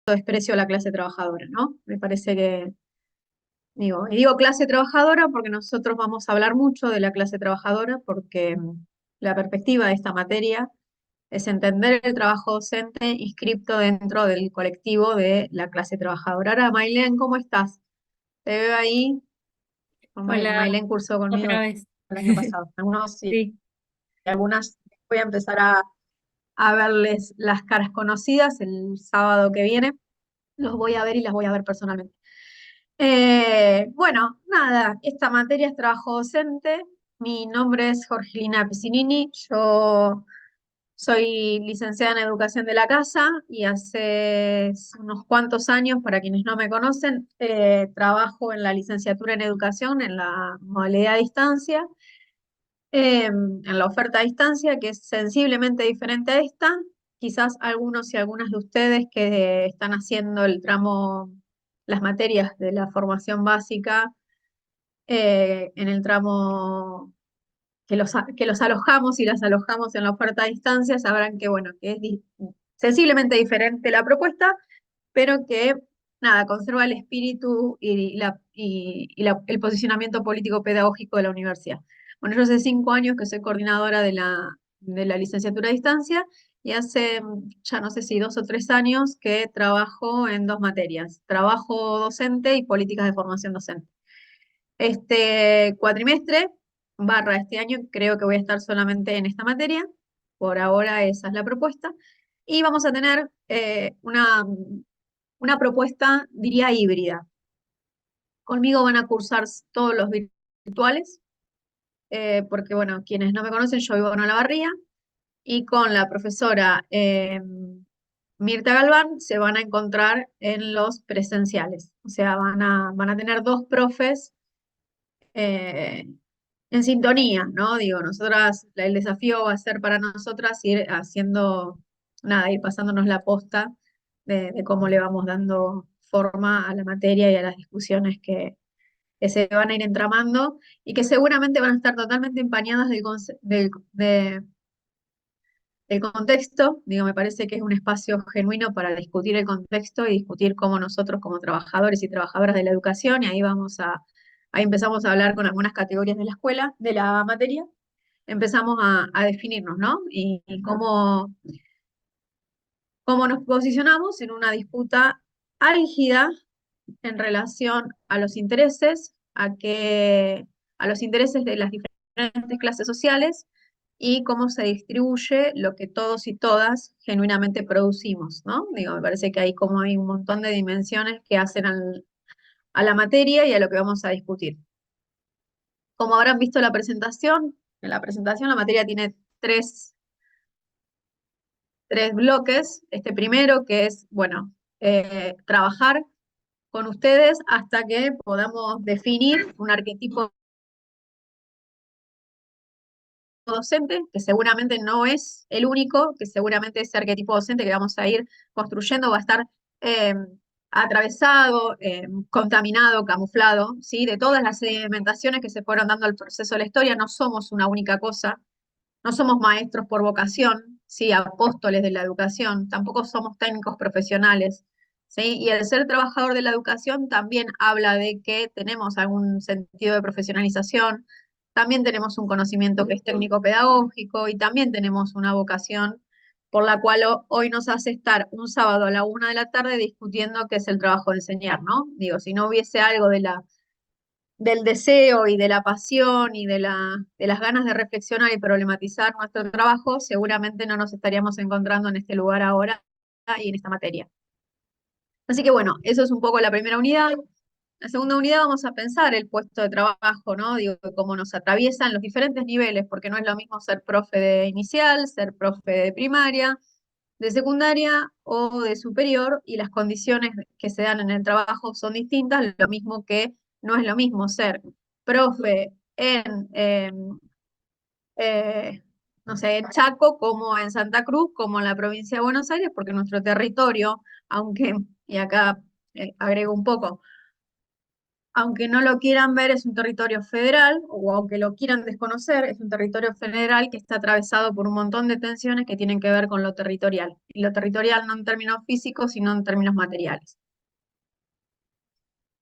desprecio a la clase trabajadora, ¿no? Me parece que, y digo clase trabajadora porque nosotros vamos a hablar mucho de la clase trabajadora, porque la perspectiva de esta materia es entender el trabajo docente inscripto dentro del colectivo de la clase trabajadora. Ahora, Mailén, ¿cómo estás? Te veo ahí. Hola, Mailén cursó conmigo otra vez. el año pasado. Algunos sí, Sí, algunas voy a empezar a verles las caras conocidas el sábado que viene. Los voy a ver y las voy a ver personalmente. Bueno, nada, esta materia es trabajo docente. Mi nombre es Jorgelina Piccinini. Yo soy licenciada en Educación de la Casa y hace unos cuantos años, para quienes no me conocen, trabajo en la licenciatura en Educación en la modalidad a distancia, en la oferta a distancia, que es sensiblemente diferente a esta. Quizás algunos y algunas de ustedes que están haciendo el tramo, las materias de la formación básica, en el tramo que los alojamos y las alojamos en la oferta a distancia, sabrán que, bueno, que es sensiblemente diferente la propuesta, pero que, nada, conserva el espíritu el posicionamiento político-pedagógico de la universidad. Bueno, yo hace 5 años que soy coordinadora de la licenciatura a distancia y hace, ya no sé si 2 o 3 años que trabajo en dos materias, trabajo docente y políticas de formación docente. Este cuatrimestre, este año, creo que voy a estar solamente en esta materia. Por ahora esa es la propuesta. Y vamos a tener una propuesta, diría, híbrida. Conmigo van a cursar todos los virtuales, porque, bueno, quienes no me conocen, yo vivo en Olavarría, y con la profesora Mirta Galván se van a encontrar en los presenciales. O sea, van a tener dos profes eh, en sintonía, ¿no? Digo, nosotras, el desafío va a ser para nosotras ir haciendo, nada, ir pasándonos la posta de cómo le vamos dando forma a la materia y a las discusiones que se van a ir entramando y que seguramente van a estar totalmente empañadas del contexto. Digo, me parece que es un espacio genuino para discutir el contexto y discutir cómo nosotros como trabajadores y trabajadoras de la educación, y ahí ahí empezamos a hablar con algunas categorías de la escuela, de la materia, empezamos a definirnos, ¿no? Y cómo nos posicionamos en una disputa álgida en relación a los intereses, a los intereses de las diferentes clases sociales y cómo se distribuye lo que todos y todas genuinamente producimos, ¿no? Digo, me parece que hay como hay un montón de dimensiones que hacen a la materia y a lo que vamos a discutir. Como habrán visto en la presentación la materia tiene tres bloques. Este primero que es, bueno, trabajar con ustedes hasta que podamos definir un arquetipo docente, que seguramente no es el único, que seguramente ese arquetipo docente que vamos a ir construyendo va a estar eh, atravesado, contaminado, camuflado, ¿sí? De todas las sedimentaciones que se fueron dando al proceso de la historia. No somos una única cosa, no somos maestros por vocación, ¿sí? Apóstoles de la educación, tampoco somos técnicos profesionales, ¿sí? Y el ser trabajador de la educación también habla de que tenemos algún sentido de profesionalización, también tenemos un conocimiento que es técnico-pedagógico y también tenemos una vocación por la cual hoy nos hace estar un sábado a la 1 de la tarde discutiendo qué es el trabajo de enseñar, ¿no? Digo, si no hubiese algo del deseo y de la pasión y de las ganas de reflexionar y problematizar nuestro trabajo, seguramente no nos estaríamos encontrando en este lugar ahora y en esta materia. Así que bueno, eso es un poco la primera unidad. La segunda unidad vamos a pensar el puesto de trabajo, ¿no? Digo, cómo nos atraviesan los diferentes niveles, porque no es lo mismo ser profe de inicial, ser profe de primaria, de secundaria o de superior, y las condiciones que se dan en el trabajo son distintas, lo mismo que no es lo mismo ser profe eh, no sé, en Chaco como en Santa Cruz, como en la provincia de Buenos Aires, porque nuestro territorio, aunque, y acá agrego un poco, aunque no lo quieran ver, es un territorio federal, o aunque lo quieran desconocer, es un territorio federal que está atravesado por un montón de tensiones que tienen que ver con lo territorial. Y lo territorial no en términos físicos, sino en términos materiales.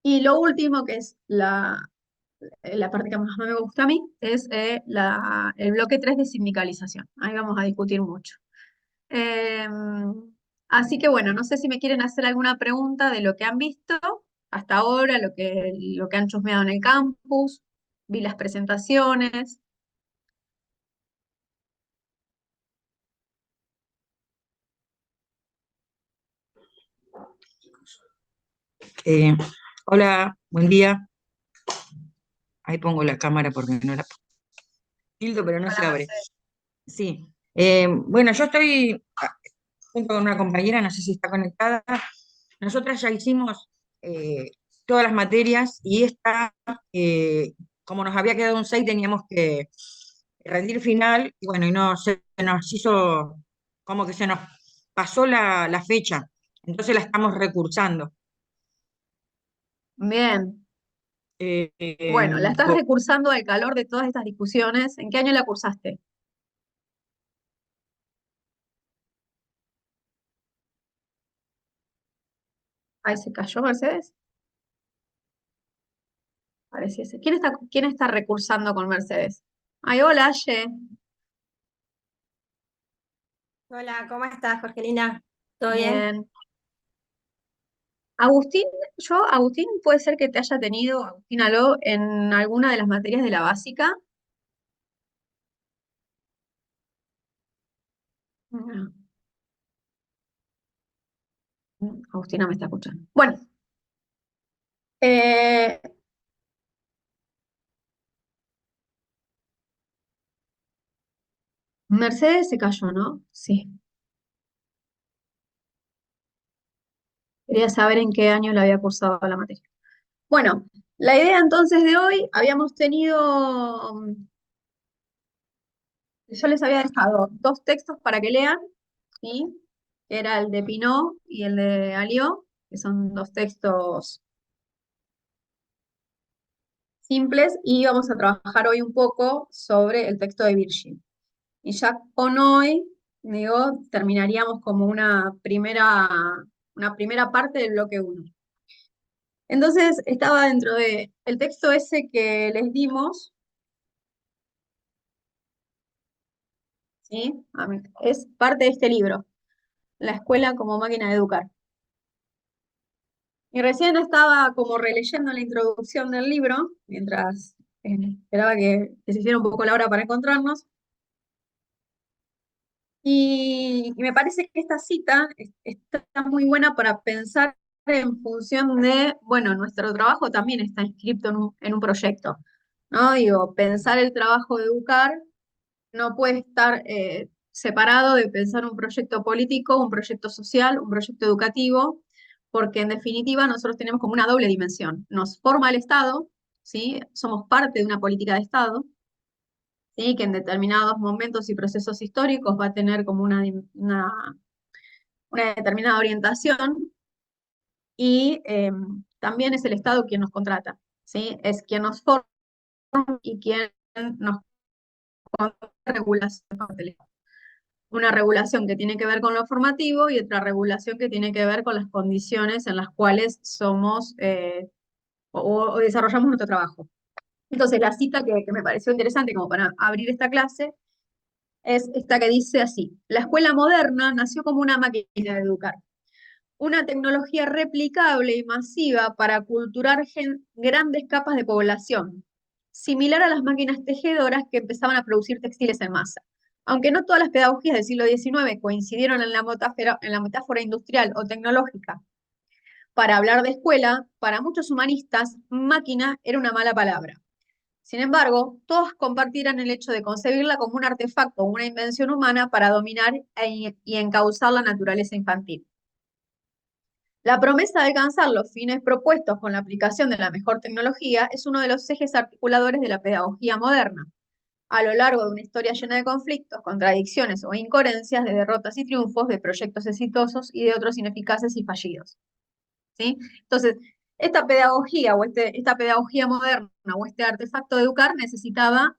Y lo último, que es la parte que más me gusta a mí, es el bloque 3 de sindicalización. Ahí vamos a discutir mucho. Así que bueno, no sé si me quieren hacer alguna pregunta de lo que han visto hasta ahora, lo que han chusmeado en el campus, vi las presentaciones. Eh, Hola, buen día. Ahí pongo la cámara porque no la tildo, pero no Hola, se abre. Mercedes. Sí. Bueno, yo estoy junto con una compañera, no sé si está conectada. Nosotras ya hicimos todas las materias y esta, como nos había quedado un 6, teníamos que rendir final y bueno, y no se nos hizo, como que se nos pasó la fecha. Entonces la estamos recursando. Bien. Eh, Bueno, la eh, estás recursando al calor de todas estas discusiones. ¿En qué año la cursaste? Ahí se cayó, Mercedes. Pareciese. Quién está recursando con Mercedes? Ay, hola, Aye. Hola, ¿cómo estás, Jorgelina? ¿Todo bien? Bien. Agustín, Agustín, puede ser que te haya tenido, Agustín Aló, en alguna de las materias de la básica. No, Agustín no me está escuchando. Bueno, eh, Mercedes se cayó, ¿no? Sí. Quería saber en qué año le había cursado la materia. Bueno, la idea entonces de hoy, habíamos tenido, yo les había dejado dos textos para que lean, ¿sí? Que era el de Pinot y el de Alió, que son dos textos simples, y vamos a trabajar hoy un poco sobre el texto de Virgil. Y ya con hoy, digo, terminaríamos como una primera parte del bloque uno. Entonces, estaba dentro de el texto ese que les dimos, ¿sí? Es parte de este libro, La escuela como máquina de educar. Y recién estaba como releyendo la introducción del libro, mientras esperaba que se hiciera un poco la hora para encontrarnos. Y me parece que esta cita está muy buena para pensar en función de, bueno, nuestro trabajo también está inscrito en un proyecto, ¿no? Digo, pensar el trabajo de educar no puede estar separado de pensar un proyecto político, un proyecto social, un proyecto educativo, porque en definitiva nosotros tenemos como una doble dimensión. Nos forma el Estado, ¿sí? Somos parte de una política de Estado, ¿sí? Que en determinados momentos y procesos históricos va a tener como una determinada orientación y también es el Estado quien nos contrata, ¿sí? Es quien nos forma y quien nos contrata regulación. Una regulación que tiene que ver con lo formativo y otra regulación que tiene que ver con las condiciones en las cuales somos o desarrollamos nuestro trabajo. Entonces, la cita que me pareció interesante como para abrir esta clase es esta que dice así: la escuela moderna nació como una máquina de educar, una tecnología replicable y masiva para aculturar grandes capas de población, similar a las máquinas tejedoras que empezaban a producir textiles en masa. Aunque no todas las pedagogías del siglo XIX coincidieron en la metáfora industrial o tecnológica para hablar de escuela, para muchos humanistas, máquina era una mala palabra. Sin embargo, todos compartieran el hecho de concebirla como un artefacto o una invención humana para dominar y encauzar la naturaleza infantil. La promesa de alcanzar los fines propuestos con la aplicación de la mejor tecnología es uno de los ejes articuladores de la pedagogía moderna. A lo largo de una historia llena de conflictos, contradicciones o incoherencias, de derrotas y triunfos, de proyectos exitosos y de otros ineficaces y fallidos. ¿Sí? Entonces, esta pedagogía o esta pedagogía moderna o este artefacto de educar necesitaba,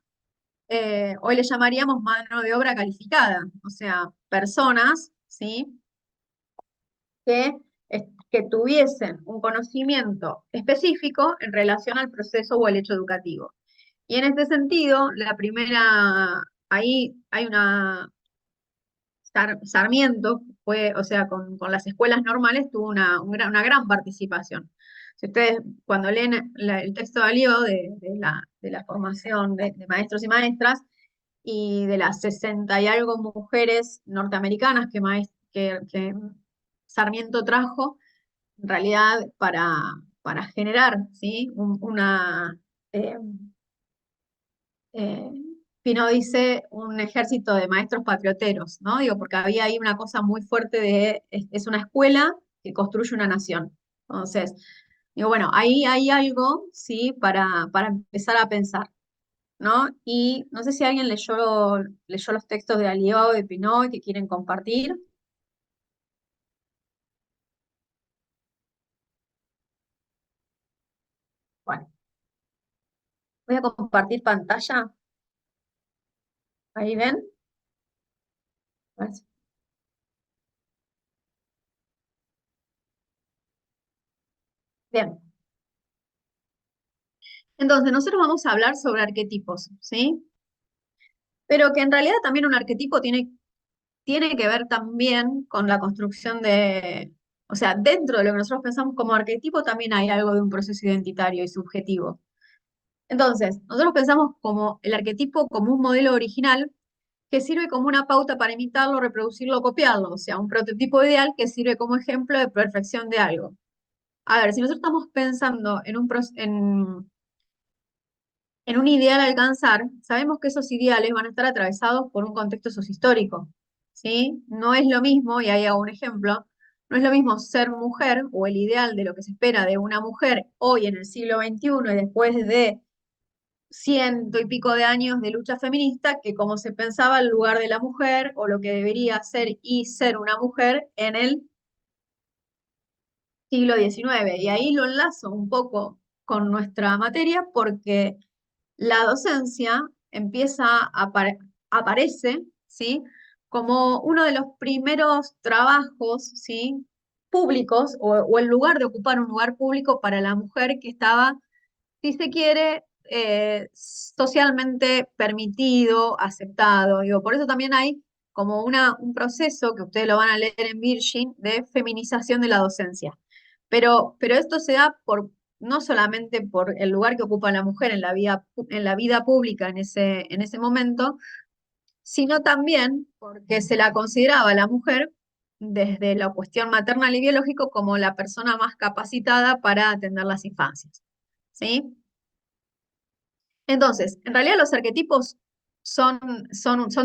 hoy le llamaríamos mano de obra calificada, o sea, personas, ¿sí? Que tuviesen un conocimiento específico en relación al proceso o al hecho educativo. Y en este sentido, ahí hay Sarmiento fue, o sea, con las escuelas normales tuvo una gran participación. Si ustedes cuando leen el texto de Alió de la formación de maestros y maestras y de las 60 y algo mujeres norteamericanas que Sarmiento trajo, en realidad para generar, ¿sí? Eh, eh, Pino dice un ejército de maestros patrioteros, ¿no? Digo, porque había ahí una cosa muy fuerte es una escuela que construye una nación. Entonces, digo, bueno, ahí hay algo, ¿sí? Para empezar a pensar, ¿no? Y no sé si alguien leyó los textos de Alió, de Pinot, que quieren compartir. Bueno, voy a compartir pantalla. Ahí ven. A ver Bien. Entonces, nosotros vamos a hablar sobre arquetipos, ¿sí? Pero que en realidad también un arquetipo tiene que ver también con la construcción o sea, dentro de lo que nosotros pensamos como arquetipo también hay algo de un proceso identitario y subjetivo. Entonces, nosotros pensamos como el arquetipo como un modelo original que sirve como una pauta para imitarlo, reproducirlo, copiarlo, o sea, un prototipo ideal que sirve como ejemplo de perfección de algo. A ver, si nosotros estamos pensando en un ideal a alcanzar, sabemos que esos ideales van a estar atravesados por un contexto sociohistórico, ¿sí? No es lo mismo, y ahí hago un ejemplo, no es lo mismo ser mujer o el ideal de lo que se espera de una mujer hoy en el siglo XXI y después de ciento y pico de años de lucha feminista que como se pensaba el lugar de la mujer o lo que debería ser y ser una mujer en el siglo XIX. Y ahí lo enlazo un poco con nuestra materia porque la docencia aparece, ¿sí? Como uno de los primeros trabajos, ¿sí? Públicos o el lugar de ocupar un lugar público para la mujer que estaba, si se quiere, socialmente permitido, aceptado. Digo, por eso también hay como un proceso que ustedes lo van a leer en Virgin de feminización de la docencia. Pero esto se da no solamente por el lugar que ocupa la mujer en la vida pública en ese momento, sino también porque se la consideraba a la mujer desde la cuestión maternal y biológico como la persona más capacitada para atender las infancias. ¿Sí? Entonces, en realidad los arquetipos son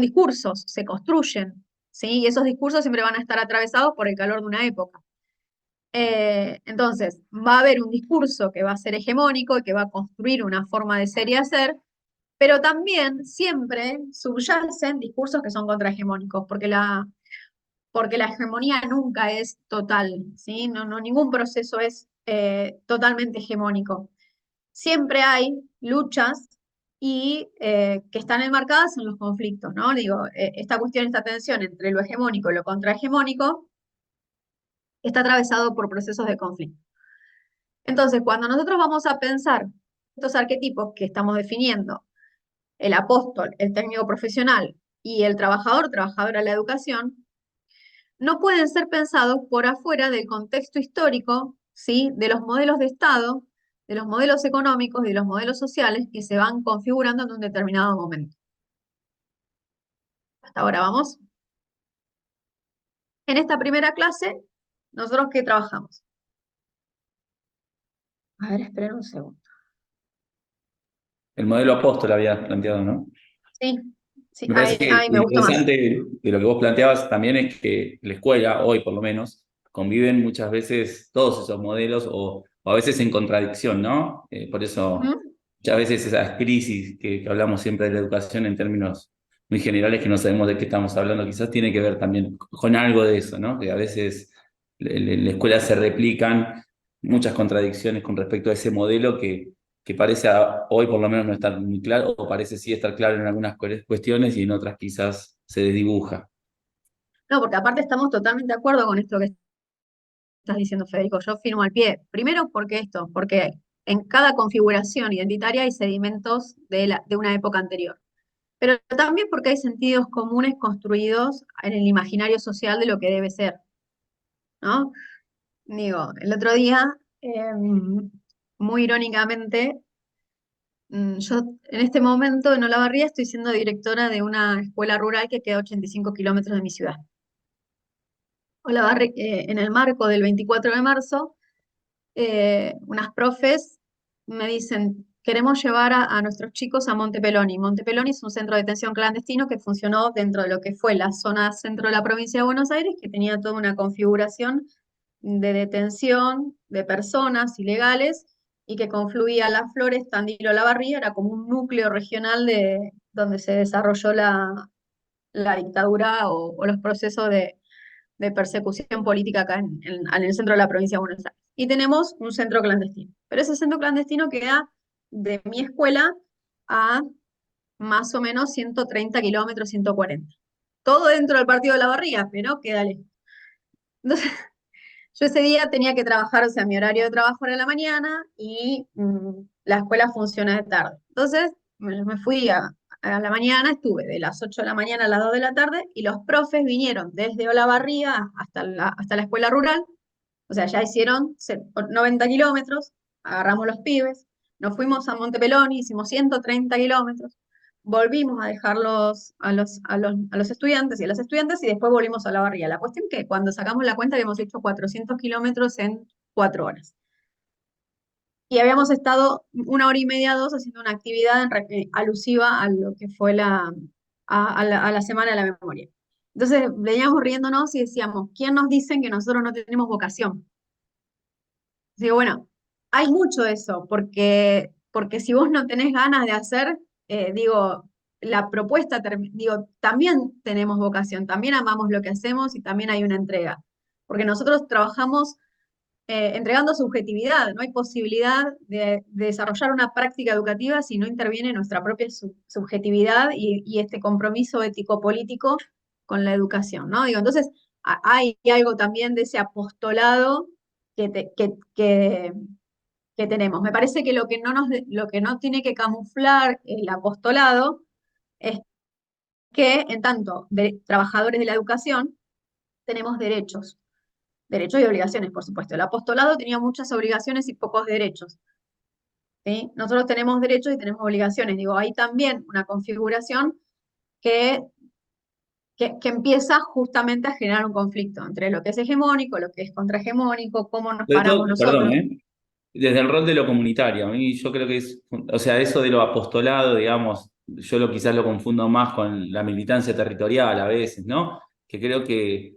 discursos, se construyen, ¿sí? Y esos discursos siempre van a estar atravesados por el calor de una época. Entonces, va a haber un discurso que va a ser hegemónico y que va a construir una forma de ser y hacer, pero también siempre subyacen discursos que son contrahegemónicos, porque la hegemonía nunca es total, ¿sí? No, ningún proceso es totalmente hegemónico. Siempre hay luchas y que están enmarcadas en los conflictos, ¿no? Digo, esta tensión entre lo hegemónico y lo contrahegemónico está atravesado por procesos de conflicto. Entonces, cuando nosotros vamos a pensar estos arquetipos que estamos definiendo, el apóstol, el técnico profesional y el trabajador, trabajadora de la educación, no pueden ser pensados por afuera del contexto histórico, ¿sí? De los modelos de Estado, de los modelos económicos y de los modelos sociales que se van configurando en un determinado momento. Hasta ahora vamos. En esta primera clase, ¿nosotros qué trabajamos? A ver, esperen un segundo. El modelo apóstol había planteado, ¿no? Sí, sí, Me parece ahí, que ahí lo me gustó más. interesante de lo que vos planteabas también es que la escuela, hoy por lo menos, conviven muchas veces todos esos modelos o a veces en contradicción, ¿no? Por eso Ujú. muchas veces esas crisis que hablamos siempre de la educación en términos muy generales que no sabemos de qué estamos hablando, quizás tiene que ver también con algo de eso, ¿no? Que a veces la escuela se replican muchas contradicciones con respecto a ese modelo que parece hoy por lo menos no estar muy claro, o parece sí estar claro en algunas cuestiones y en otras quizás se desdibuja. No, porque aparte estamos totalmente de acuerdo con esto que estás diciendo, Federico. Yo firmo al pie. Primero, porque en cada configuración identitaria hay sedimentos de una época anterior. Pero también porque hay sentidos comunes construidos en el imaginario social de lo que debe ser, ¿no? Digo, el otro día, muy irónicamente, yo en este momento en Olavarría estoy siendo directora de una escuela rural que queda a 85 kilómetros de mi ciudad. Olavarría, en el marco del 24 de marzo, unas profes me dicen, queremos llevar a nuestros chicos a Monte Peloni. Monte Peloni es un centro de detención clandestino que funcionó dentro de lo que fue la zona centro de la provincia de Buenos Aires, que tenía toda una configuración de detención de personas ilegales y que confluía Las Flores, Tandil, Olavarría, era como un núcleo regional de donde se desarrolló la dictadura o los procesos de persecución política acá en el centro de la provincia de Buenos Aires. Y tenemos un centro clandestino. Pero ese centro clandestino queda de mi escuela a más o menos 130 kilómetros, 140. Todo dentro del partido de la Barría, pero queda lejos. Entonces, yo ese día tenía que trabajar, o sea, mi horario de trabajo era en la mañana y la escuela funciona de tarde. Entonces, me fui a la mañana, estuve de las 8 de la mañana a las 2 de la tarde y los profes vinieron desde Olavarría hasta la escuela rural, o sea, ya hicieron 90 kilómetros, agarramos los pibes, nos fuimos a Montepelón, hicimos 130 kilómetros, volvimos a dejarlos a los estudiantes y a las estudiantes y después volvimos a la barría. La cuestión es que cuando sacamos la cuenta habíamos hecho 400 kilómetros en 4 horas. Y habíamos estado 1 hora y media, 2, haciendo una actividad alusiva a lo que fue a la Semana de la Memoria. Entonces veníamos riéndonos y decíamos, ¿quién nos dicen que nosotros no tenemos vocación? Digo, bueno, hay mucho de eso, porque si vos no tenés ganas de hacer, digo, la propuesta, digo, también tenemos vocación, también amamos lo que hacemos y también hay una entrega. Porque nosotros trabajamos entregando subjetividad, no hay posibilidad de desarrollar una práctica educativa si no interviene nuestra propia subjetividad y este compromiso ético-político con la educación, ¿no? Digo, entonces, hay algo también de ese apostolado que, que tenemos. Me parece que lo que no tiene que camuflar el apostolado es que, en tanto de trabajadores de la educación, tenemos derechos y obligaciones, por supuesto. El apostolado tenía muchas obligaciones y pocos derechos. ¿Sí? Nosotros tenemos derechos y tenemos obligaciones. Digo, hay también una configuración que, que empieza justamente a generar un conflicto entre lo que es hegemónico, lo que es contrahegemónico, cómo nos Sobre paramos todo, perdón, nosotros. desde el rol de lo comunitario, a mí yo creo que es, o sea, eso de lo apostolado, digamos, yo quizás lo confundo más con la militancia territorial a veces, ¿no? Que creo que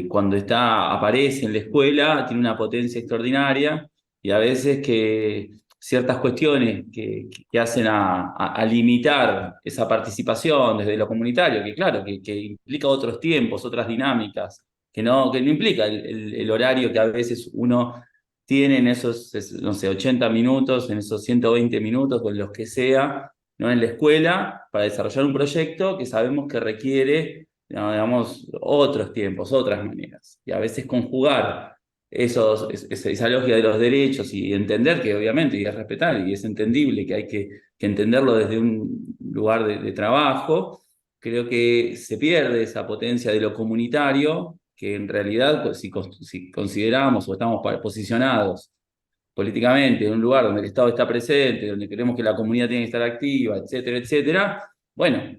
cuando aparece en la escuela tiene una potencia extraordinaria y a veces que ciertas cuestiones que hacen a limitar esa participación desde lo comunitario, que claro, que implica otros tiempos, otras dinámicas, que no implica el horario que a veces uno tiene en esos, no sé, 80 minutos, en esos 120 minutos, o en los que sea, ¿no? En la escuela, para desarrollar un proyecto que sabemos que requiere, ¿no? Digamos, otros tiempos, otras maneras. Y a veces conjugar esa lógica de los derechos y entender que obviamente, y es respetar, y es entendible que hay que entenderlo desde un lugar de trabajo, creo que se pierde esa potencia de lo comunitario, que en realidad, pues, si consideramos o estamos posicionados políticamente en un lugar donde el Estado está presente, donde queremos que la comunidad tiene que estar activa, etcétera, etcétera, bueno,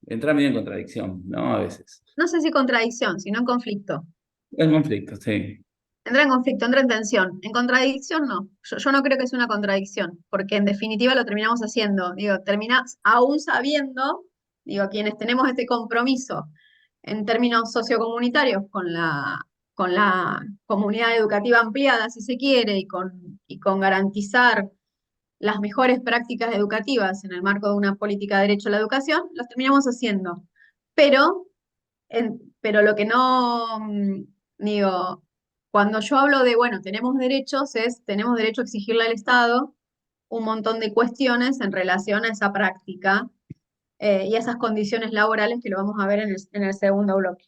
entra medio en contradicción, ¿no? A veces. No sé si contradicción, sino en conflicto. Es conflicto, sí. Entra en conflicto, entra en tensión. En contradicción, no. Yo no creo que sea una contradicción, porque en definitiva lo terminamos haciendo. Digo, terminás aún sabiendo, digo, quienes tenemos este compromiso en términos sociocomunitarios con la comunidad educativa ampliada, si se quiere, y con garantizar las mejores prácticas educativas en el marco de una política de derecho a la educación, los terminamos haciendo. Pero, pero lo que no, digo, Cuando yo hablo de, bueno, tenemos derechos, tenemos derecho a exigirle al Estado un montón de cuestiones en relación a esa práctica y a esas condiciones laborales que lo vamos a ver en el segundo bloque.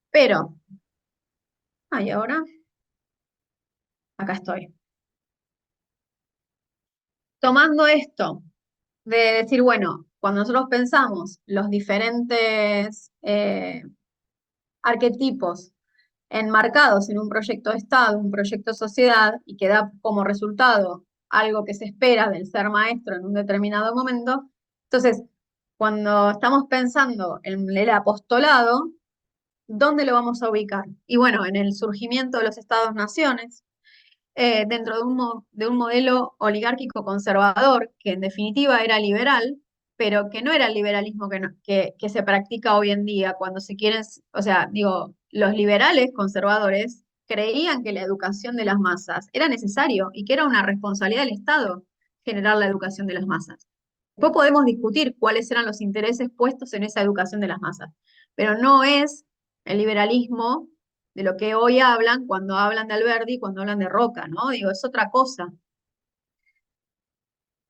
Pero, y ahora, acá estoy. Tomando esto de decir, bueno, cuando nosotros pensamos los diferentes arquetipos enmarcados en un proyecto de Estado, un proyecto de sociedad, y que da como resultado algo que se espera del ser maestro en un determinado momento, entonces, cuando estamos pensando en el apostolado, ¿dónde lo vamos a ubicar? Y bueno, en el surgimiento de los Estados-naciones, dentro de un modelo oligárquico conservador, que en definitiva era liberal, pero que no era el liberalismo que se practica hoy en día, cuando se quieren, o sea, digo, los liberales conservadores creían que la educación de las masas era necesario y que era una responsabilidad del Estado generar la educación de las masas. Después podemos discutir cuáles eran los intereses puestos en esa educación de las masas, pero no es el liberalismo de lo que hoy hablan cuando hablan de Alberdi, cuando hablan de Roca, ¿no? Digo, es otra cosa.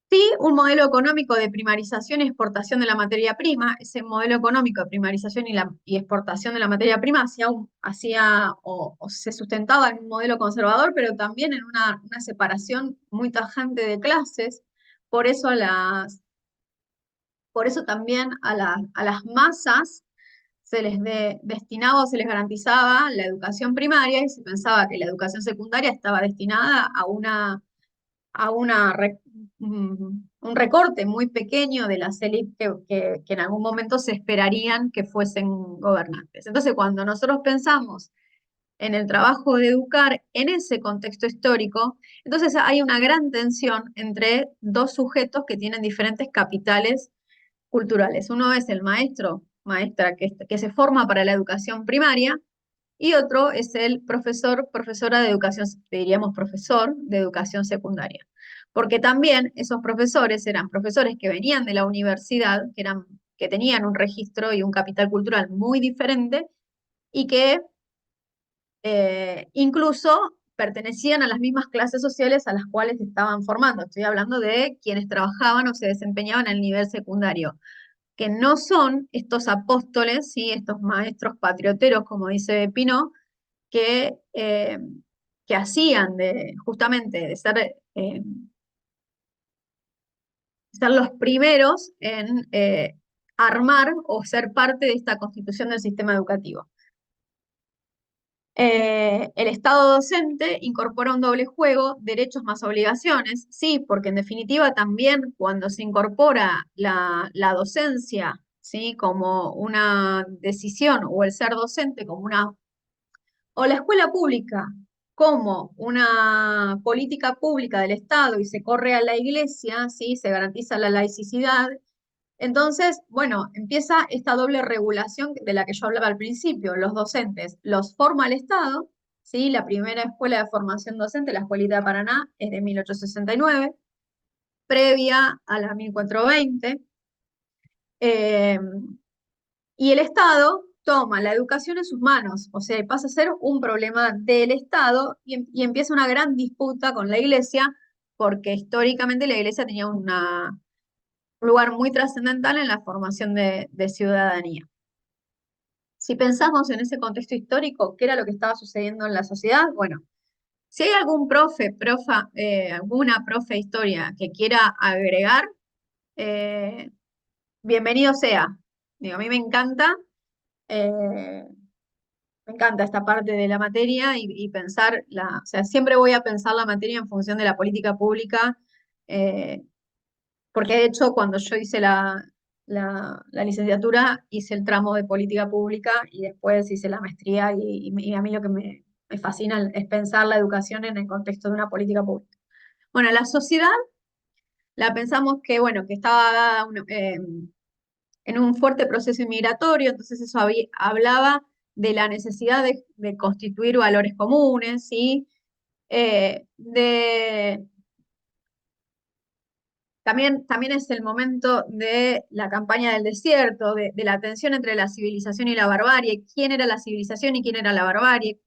Sí, un modelo económico de primarización y exportación de la materia prima, ese modelo económico de primarización y exportación de la materia prima o se sustentaba en un modelo conservador, pero también en una separación muy tajante de clases. Por eso, por eso también a las masas se les destinaba o se les garantizaba la educación primaria y se pensaba que la educación secundaria estaba destinada a un recorte muy pequeño de las élites que en algún momento se esperarían que fuesen gobernantes. Entonces, cuando nosotros pensamos en el trabajo de educar en ese contexto histórico, entonces hay una gran tensión entre dos sujetos que tienen diferentes capitales culturales. Uno es el maestro, maestra que se forma para la educación primaria, y otro es el profesor, profesora de educación, diríamos profesor de educación secundaria. Porque también esos profesores eran profesores que venían de la universidad, que tenían un registro y un capital cultural muy diferente y que incluso pertenecían a las mismas clases sociales a las cuales estaban formando. Estoy hablando de quienes trabajaban o se desempeñaban en el nivel secundario, que no son estos apóstoles, ¿sí? Estos maestros patrioteros, como dice Pino, que hacían justamente de ser los primeros en armar o ser parte de esta constitución del sistema educativo. El Estado docente incorpora un doble juego, derechos más obligaciones, sí, porque en definitiva también cuando se incorpora la docencia, ¿sí? Como una decisión, o el ser docente o la escuela pública como una política pública del Estado y se corre a la iglesia, ¿sí? Se garantiza la laicidad. Entonces, bueno, empieza esta doble regulación de la que yo hablaba al principio. Los docentes los forma el Estado, ¿sí? La primera escuela de formación docente, la Escuelita de Paraná, es de 1869, previa a la 1420. Eh, y el Estado toma la educación en sus manos, o sea, pasa a ser un problema del Estado y empieza una gran disputa con la Iglesia, porque históricamente la Iglesia tenía un lugar muy trascendental en la formación de ciudadanía. Si pensamos en ese contexto histórico, ¿qué era lo que estaba sucediendo en la sociedad? Bueno, si hay algún alguna profe de historia que quiera agregar, eh, bienvenido sea. Digo, a mí eh, me encanta esta parte de la materia y pensar o sea, siempre voy a pensar la materia en función de la política pública, eh, porque de hecho cuando yo hice la licenciatura hice el tramo de política pública y después hice la maestría y a mí lo que me fascina es pensar la educación en el contexto de una política pública. Bueno, la sociedad la pensamos que, bueno, que estaba dada en un fuerte proceso inmigratorio, entonces eso hablaba de la necesidad de constituir valores comunes, ¿sí? De también es el momento de la campaña del desierto, de la tensión entre la civilización y la barbarie, quién era la civilización y quién era la barbarie,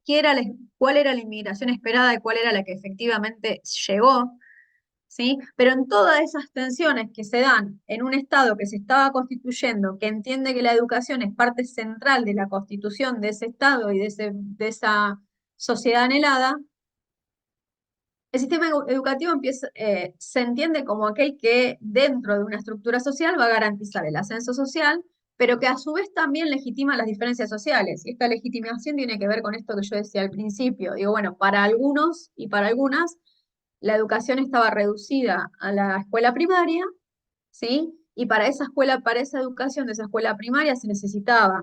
cuál era la inmigración esperada y cuál era la que efectivamente llegó, ¿sí? Pero en todas esas tensiones que se dan en un Estado que se estaba constituyendo, que entiende que la educación es parte central de la constitución de ese Estado y de esa sociedad anhelada, el sistema educativo se entiende como aquel que dentro de una estructura social va a garantizar el ascenso social, pero que a su vez también legitima las diferencias sociales. Y esta legitimación tiene que ver con esto que yo decía al principio. Digo, bueno, para algunos y para algunas, la educación estaba reducida a la escuela primaria, ¿sí? Y para esa educación de esa escuela primaria se necesitaba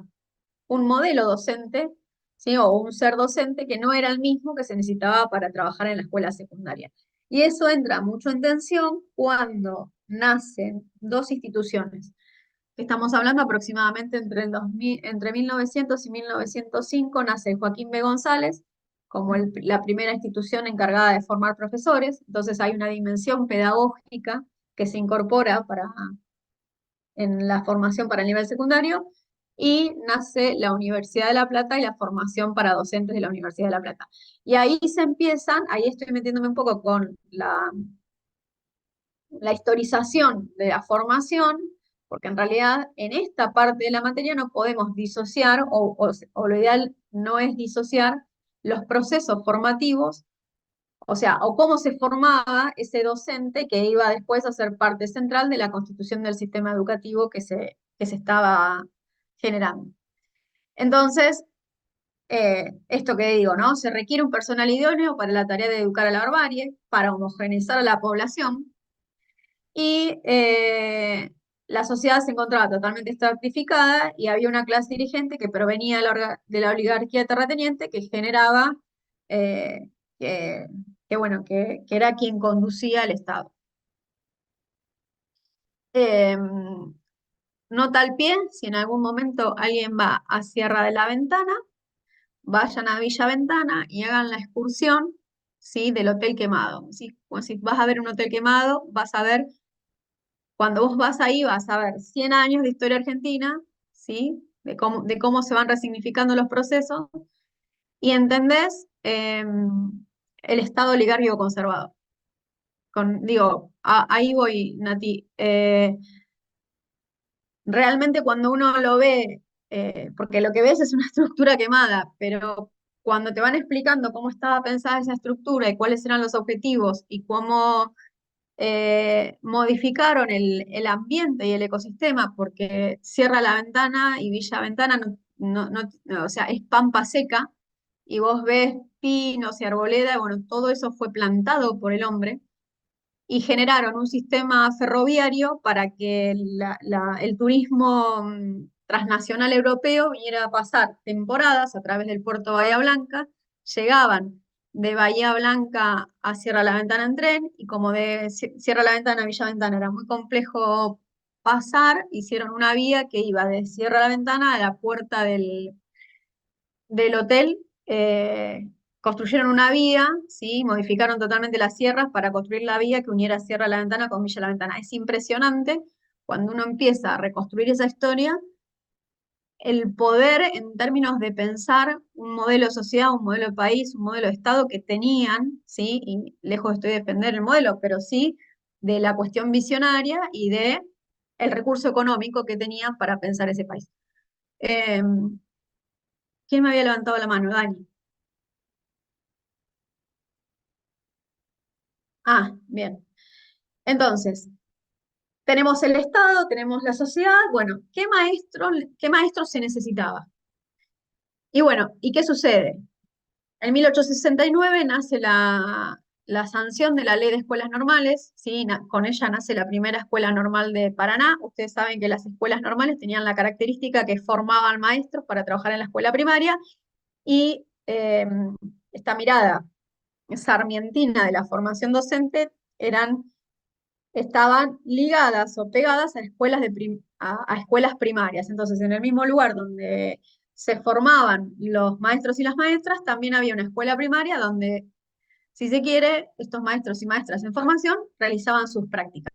un modelo docente, ¿sí? O un ser docente que no era el mismo que se necesitaba para trabajar en la escuela secundaria. Y eso entra mucho en tensión cuando nacen dos instituciones. Estamos hablando aproximadamente entre 1900 y 1905, nace Joaquín B. González como la primera institución encargada de formar profesores. Entonces hay una dimensión pedagógica que se incorpora en la formación para el nivel secundario, y nace la Universidad de La Plata y la formación para docentes de la Universidad de La Plata. Y ahí ahí estoy metiéndome un poco con la historización de la formación, porque en realidad en esta parte de la materia no podemos disociar, o lo ideal no es disociar los procesos formativos, o sea, o cómo se formaba ese docente que iba después a ser parte central de la constitución del sistema educativo que se estaba generando. Entonces, esto que digo, ¿no? Se requiere un personal idóneo para la tarea de educar a la barbarie, para homogeneizar a la población, y la sociedad se encontraba totalmente estratificada y había una clase dirigente que provenía de la oligarquía terrateniente que generaba, eh, que, bueno, que era quien conducía el Estado. Nota al pie, si en algún momento alguien va a Sierra de la Ventana, vayan a Villa Ventana y hagan la excursión, ¿sí? Del Hotel Quemado. ¿Sí? Pues si vas a ver un hotel quemado, vas a ver. Cuando vos vas ahí vas a ver 100 años de historia argentina, ¿sí? De cómo se van resignificando los procesos, y entendés el Estado oligárquico conservador. Ahí voy, Nati. Realmente cuando uno lo ve, porque lo que ves es una estructura quemada, pero cuando te van explicando cómo estaba pensada esa estructura y cuáles eran los objetivos y cómo modificaron el ambiente y el ecosistema, porque Cierra la Ventana y Villa Ventana o sea, es pampa seca, y vos ves pinos y arboleda, y bueno, todo eso fue plantado por el hombre, y generaron un sistema ferroviario para que el turismo transnacional europeo viniera a pasar temporadas a través del puerto de Bahía Blanca. Llegaban de Bahía Blanca a Sierra La Ventana en tren, y como de Sierra La Ventana a Villa Ventana era muy complejo pasar, hicieron una vía que iba de Sierra La Ventana a la puerta del hotel. Construyeron una vía, ¿sí? Modificaron totalmente las sierras para construir la vía que uniera Sierra La Ventana con Villa La Ventana. Es impresionante cuando uno empieza a reconstruir esa historia, el poder en términos de pensar un modelo de sociedad, un modelo de país, un modelo de Estado que tenían, ¿sí? Y lejos estoy de defender el modelo, pero sí de la cuestión visionaria y de el recurso económico que tenían para pensar ese país. ¿Quién me había levantado la mano? Dani. Ah, bien. Entonces, tenemos el Estado, tenemos la sociedad. Bueno, qué maestro se necesitaba? Y bueno, ¿y qué sucede? En 1869 nace la sanción de la Ley de Escuelas Normales, ¿sí? Con ella nace la primera escuela normal de Paraná. Ustedes saben que las escuelas normales tenían la característica que formaban maestros para trabajar en la escuela primaria, y esta mirada sarmientina de la formación docente estaban ligadas o pegadas a a escuelas primarias. Entonces, en el mismo lugar donde se formaban los maestros y las maestras, también había una escuela primaria donde, si se quiere, estos maestros y maestras en formación realizaban sus prácticas.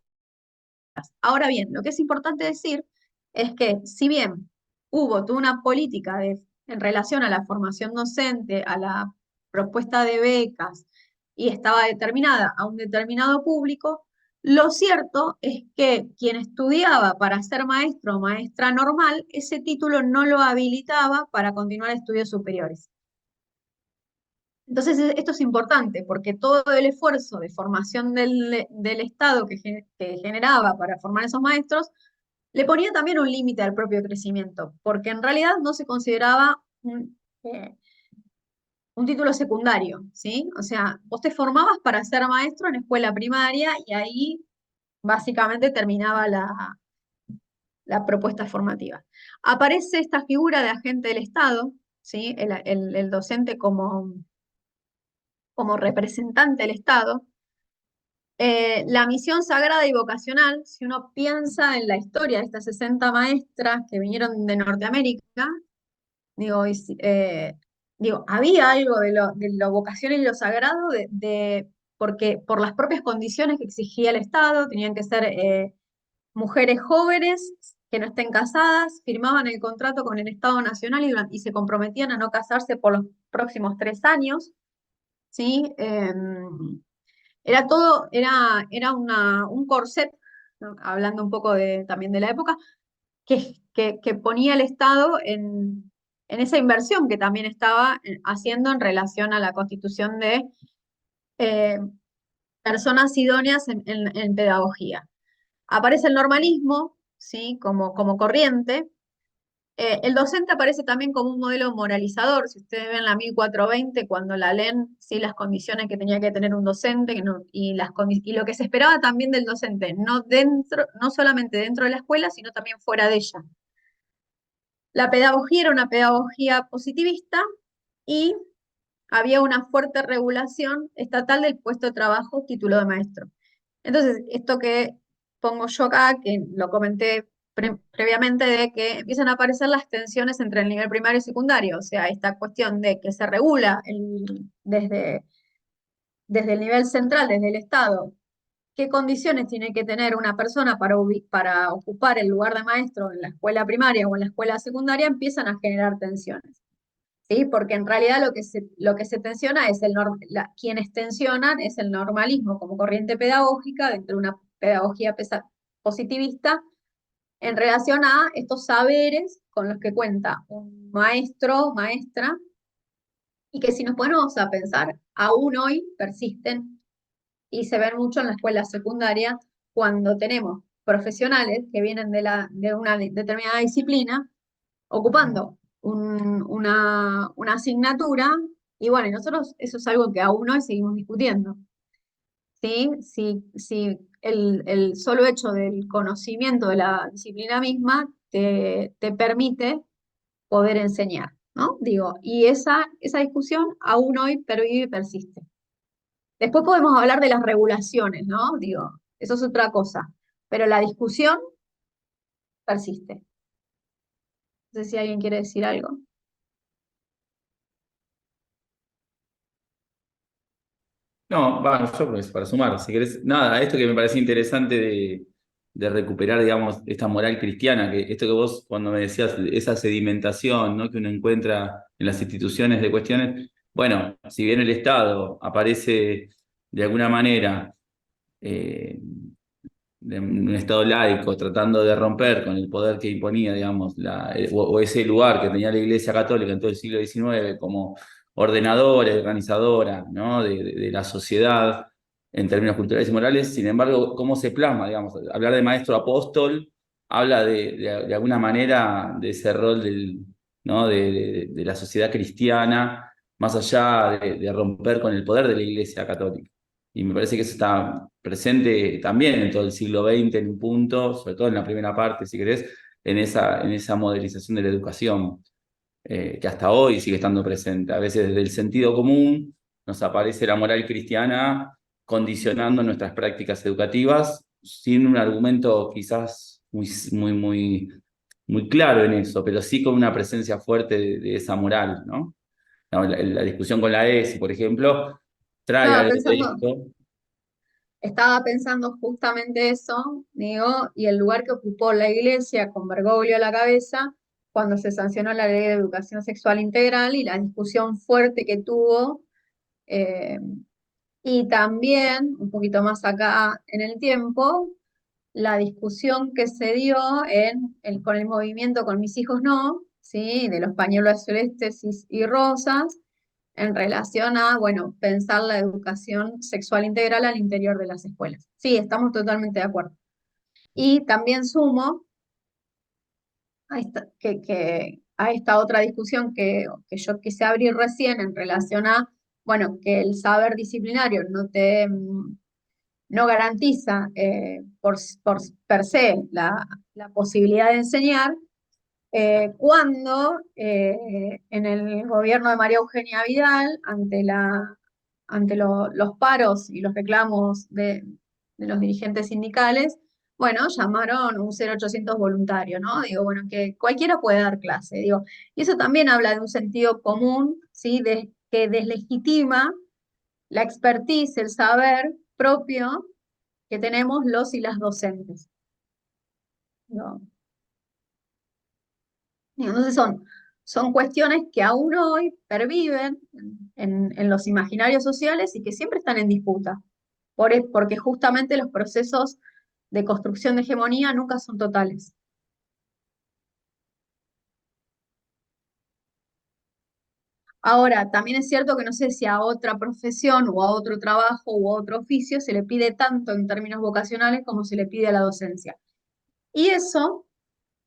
Ahora bien, lo que es importante decir es que si bien hubo toda una política en relación a la formación docente, a la propuesta de becas, y estaba determinada a un determinado público, lo cierto es que quien estudiaba para ser maestro o maestra normal, ese título no lo habilitaba para continuar estudios superiores. Entonces, esto es importante porque todo el esfuerzo de formación del Estado que generaba para formar esos maestros le ponía también un límite al propio crecimiento, porque en realidad no se consideraba un título secundario, ¿sí? O sea, vos te formabas para ser maestro en escuela primaria y ahí básicamente terminaba la propuesta formativa. Aparece esta figura de agente del Estado, ¿sí? El docente como representante del Estado. La misión sagrada y vocacional, si uno piensa en la historia de estas 60 maestras que vinieron de Norteamérica, digo, había algo de lo vocacional y lo sagrado, porque por las propias condiciones que exigía el Estado, tenían que ser mujeres jóvenes que no estén casadas, firmaban el contrato con el Estado Nacional y se comprometían a no casarse por los próximos 3 años, ¿sí? Era todo, era un corset, ¿no? Hablando un poco también de la época, que ponía el Estado en esa inversión que también estaba haciendo en relación a la constitución de eh, personas idóneas en pedagogía. Aparece el normalismo, ¿sí? Como corriente. El docente aparece también como un modelo moralizador. Si ustedes ven la 1420, cuando la leen, ¿sí? Las condiciones que tenía que tener un docente y lo que se esperaba también del docente, no solamente dentro de la escuela, sino también fuera de ella. La pedagogía era una pedagogía positivista y había una fuerte regulación estatal del puesto de trabajo título de maestro. Entonces, esto que pongo yo acá, que lo comenté previamente, de que empiezan a aparecer las tensiones entre el nivel primario y secundario, o sea, esta cuestión de que se regula desde el nivel central, desde el Estado, qué condiciones tiene que tener una persona para ocupar el lugar de maestro en la escuela primaria o en la escuela secundaria, empiezan a generar tensiones. ¿Sí? Porque en realidad lo que se tensiona es quienes tensionan es el normalismo como corriente pedagógica dentro de una pedagogía positivista en relación a estos saberes con los que cuenta un maestro, maestra, y que si nos ponemos a pensar, aún hoy persisten y se ven mucho en la escuela secundaria cuando tenemos profesionales que vienen de una determinada disciplina ocupando una asignatura, y bueno, y nosotros eso es algo que aún hoy seguimos discutiendo, ¿sí? Si el solo hecho del conocimiento de la disciplina misma te permite poder enseñar, ¿no? Digo, y esa discusión aún hoy pervive y persiste. Después podemos hablar de las regulaciones, ¿no? Digo, eso es otra cosa, pero la discusión persiste. No sé si alguien quiere decir algo. No, va, yo pues, para sumar, si querés, nada, esto que me parece interesante de recuperar, digamos, esta moral cristiana, que esto que vos cuando me decías, esa sedimentación, ¿no? Que uno encuentra en las instituciones de cuestiones, bueno, si bien el Estado aparece de alguna manera eh, de un Estado laico tratando de romper con el poder que imponía, digamos, o ese lugar que tenía la Iglesia Católica en todo el siglo XIX como ordenadora y organizadora, ¿no? de la sociedad en términos culturales y morales. Sin embargo, ¿cómo se plasma? Digamos, hablar de maestro apóstol habla de alguna manera de ese rol ¿no? de la sociedad cristiana, más allá de romper con el poder de la Iglesia Católica. Y me parece que eso está presente también en todo el siglo XX en un punto, sobre todo en la primera parte, si querés, en esa modelización de la educación, que hasta hoy sigue estando presente. A veces desde el sentido común nos aparece la moral cristiana condicionando nuestras prácticas educativas sin un argumento quizás muy, muy, muy, muy claro en eso, pero sí con una presencia fuerte de esa moral, ¿no? La discusión con la ESI, por ejemplo, trae Estaba algo de pensando esto. estaba pensando justamente eso, digo, y el lugar que ocupó la iglesia con Bergoglio a la cabeza cuando se sancionó la ley de educación sexual integral y la discusión fuerte que tuvo, eh, y también, un poquito más acá en el tiempo, la discusión que se dio con el movimiento Con mis hijos no, ¿sí? De los pañuelos celestes y rosas, en relación a, bueno, pensar la educación sexual integral al interior de las escuelas. Sí, estamos totalmente de acuerdo. Y también sumo a esta otra discusión que yo quise abrir recién en relación a, bueno, que el saber disciplinario no garantiza por per se la posibilidad de enseñar, cuando en el gobierno de María Eugenia Vidal, ante los paros y los reclamos de los dirigentes sindicales, bueno, llamaron un 0800 voluntario, ¿no? Digo, bueno, que cualquiera puede dar clase, digo, y eso también habla de un sentido común, ¿sí? Que deslegitima la expertise, el saber propio que tenemos los y las docentes. ¿No? Entonces son cuestiones que aún hoy perviven en los imaginarios sociales y que siempre están en disputa, porque justamente los procesos de construcción de hegemonía nunca son totales. Ahora, también es cierto que no sé si a otra profesión o a otro trabajo o a otro oficio se le pide tanto en términos vocacionales como se le pide a la docencia. Y eso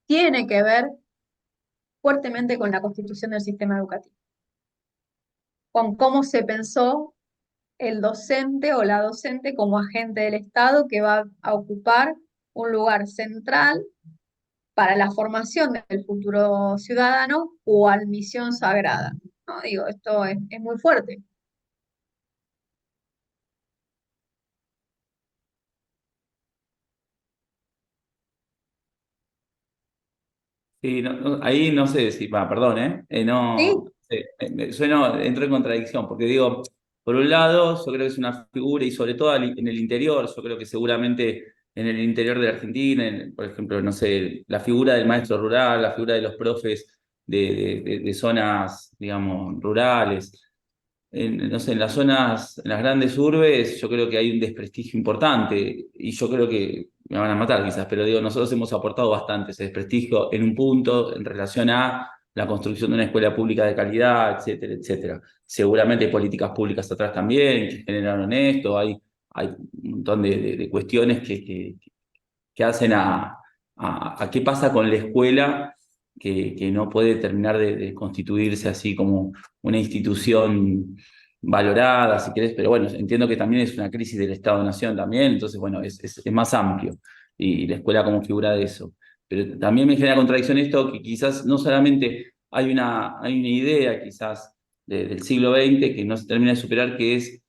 tiene que ver fuertemente con la constitución del sistema educativo, con cómo se pensó el docente o la docente como agente del Estado que va a ocupar un lugar central para la formación del futuro ciudadano, cual misión sagrada. ¿No? Digo, esto es muy fuerte. Sí, ahí no sé si, perdón, ¿Sí? no, sueno, entro en contradicción, porque digo, por un lado, yo creo que es una figura, y sobre todo en el interior, yo creo que seguramente en el interior de la Argentina, por ejemplo, no sé, la figura del maestro rural, la figura de los profes de zonas, digamos, rurales, no sé, en las zonas, en las grandes urbes, yo creo que hay un desprestigio importante y yo creo que me van a matar quizás, pero digo, nosotros hemos aportado bastante ese desprestigio en un punto en relación a la construcción de una escuela pública de calidad, etcétera, etcétera. Seguramente hay políticas públicas atrás también que generaron esto, hay un montón de cuestiones que hacen a qué pasa con la escuela que no puede terminar de constituirse así como una institución valorada, si querés, pero bueno, entiendo que también es una crisis del Estado-Nación también, entonces bueno, es más amplio y la escuela como figura de eso. Pero también me genera contradicción esto que quizás no solamente hay una idea quizás del siglo XX que no se termina de superar, que es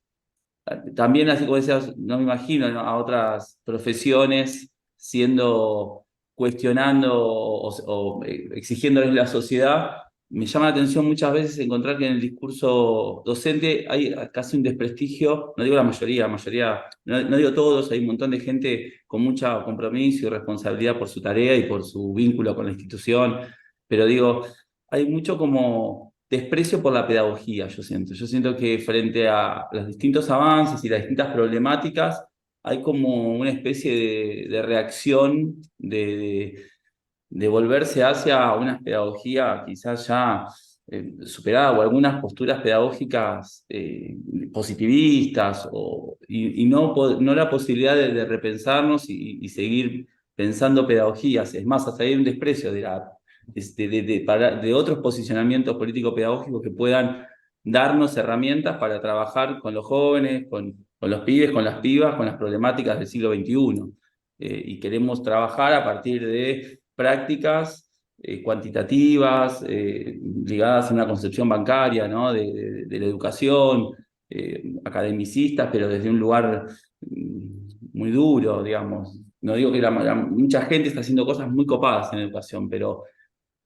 también, así como decías, no me imagino, ¿no?, a otras profesiones siendo, cuestionando o exigiéndoles a la sociedad. Me llama la atención muchas veces encontrar que en el discurso docente hay casi un desprestigio, no digo la mayoría, no digo todos, hay un montón de gente con mucho compromiso y responsabilidad por su tarea y por su vínculo con la institución, pero digo, hay mucho como desprecio por la pedagogía, yo siento. Yo siento que frente a los distintos avances y las distintas problemáticas, hay como una especie de reacción de volverse hacia una pedagogía quizás ya superada o algunas posturas pedagógicas positivistas y no la posibilidad de repensarnos y seguir pensando pedagogías. Es más, hasta hay un desprecio de otros posicionamientos político-pedagógicos que puedan darnos herramientas para trabajar con los jóvenes, con los pibes, con las pibas, con las problemáticas del siglo XXI. Y queremos trabajar a partir de prácticas cuantitativas, ligadas a una concepción bancaria, ¿no?, de la educación, academicistas, pero desde un lugar muy duro, digamos. No digo que mucha gente está haciendo cosas muy copadas en educación, pero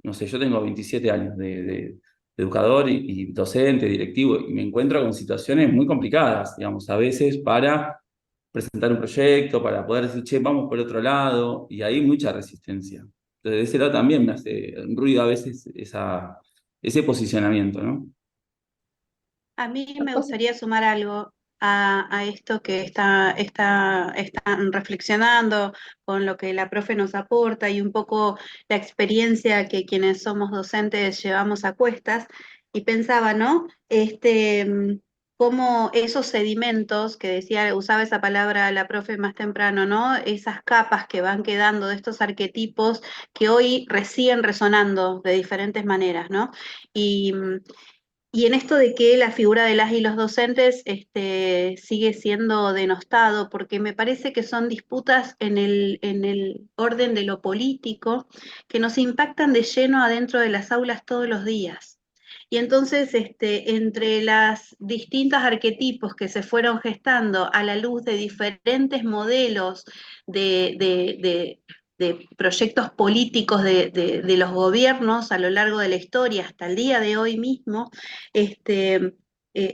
no sé, yo tengo 27 años de educador y docente, directivo, y me encuentro con situaciones muy complicadas, digamos, a veces para presentar un proyecto, para poder decir, che, vamos por otro lado, y hay mucha resistencia. Entonces, de ese lado también me hace ruido a veces ese posicionamiento, ¿no? A mí me gustaría sumar algo a esto que están reflexionando con lo que la profe nos aporta y un poco la experiencia que quienes somos docentes llevamos a cuestas. Y pensaba, ¿no? Cómo esos sedimentos, que decía, usaba esa palabra la profe más temprano, ¿no? Esas capas que van quedando de estos arquetipos que hoy siguen resonando de diferentes maneras, ¿no? Y, y en esto de que la figura de las y los docentes sigue siendo denostado, porque me parece que son disputas en el orden de lo político que nos impactan de lleno adentro de las aulas todos los días. Y entonces, entre las distintos arquetipos que se fueron gestando a la luz de diferentes modelos de, de, de de proyectos políticos de los gobiernos a lo largo de la historia hasta el día de hoy mismo, este,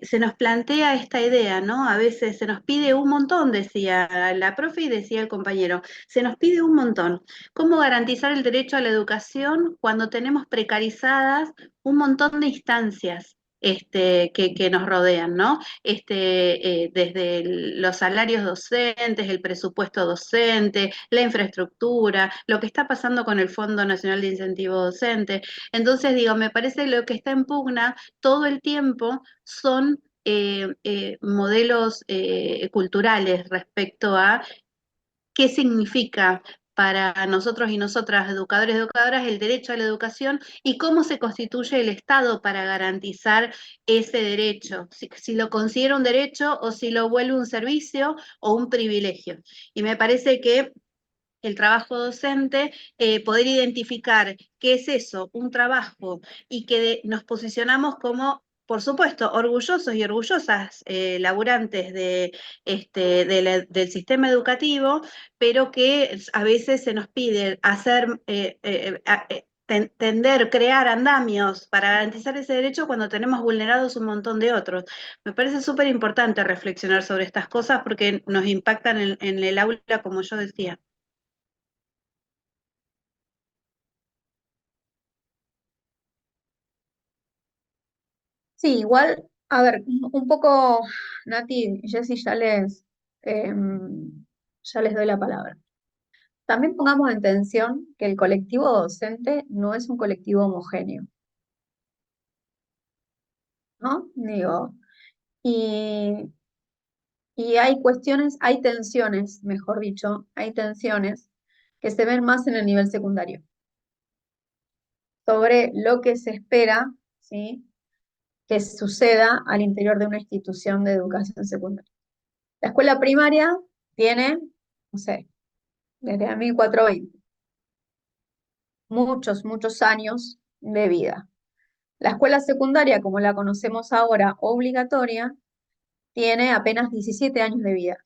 se nos plantea esta idea, ¿no? A veces se nos pide un montón, decía la profe y decía el compañero, se nos pide un montón. ¿Cómo garantizar el derecho a la educación cuando tenemos precarizadas un montón de instancias? Que nos rodean, ¿no? Desde los salarios docentes, el presupuesto docente, la infraestructura, lo que está pasando con el Fondo Nacional de Incentivo Docente. Entonces, digo, me parece que lo que está en pugna todo el tiempo son modelos culturales respecto a qué significa para nosotros y nosotras, educadores y educadoras, el derecho a la educación y cómo se constituye el Estado para garantizar ese derecho, si lo considera un derecho o si lo vuelve un servicio o un privilegio. Y me parece que el trabajo docente, poder identificar qué es eso, un trabajo, y que nos posicionamos como, por supuesto, orgullosos y orgullosas laburantes del sistema educativo, pero que a veces se nos pide hacer, tender, crear andamios para garantizar ese derecho cuando tenemos vulnerados un montón de otros. Me parece súper importante reflexionar sobre estas cosas porque nos impactan en el aula, como yo decía. Sí, igual, a ver, un poco, Nati y Jessy, ya les doy la palabra. También pongamos en tensión que el colectivo docente no es un colectivo homogéneo, ¿no? Digo, y, y hay cuestiones, hay tensiones, mejor dicho, hay tensiones que se ven más en el nivel secundario, sobre lo que se espera, ¿sí?, que suceda al interior de una institución de educación secundaria. La escuela primaria tiene, no sé, desde el 1420, muchos años de vida. La escuela secundaria, como la conocemos ahora, obligatoria, tiene apenas 17 años de vida.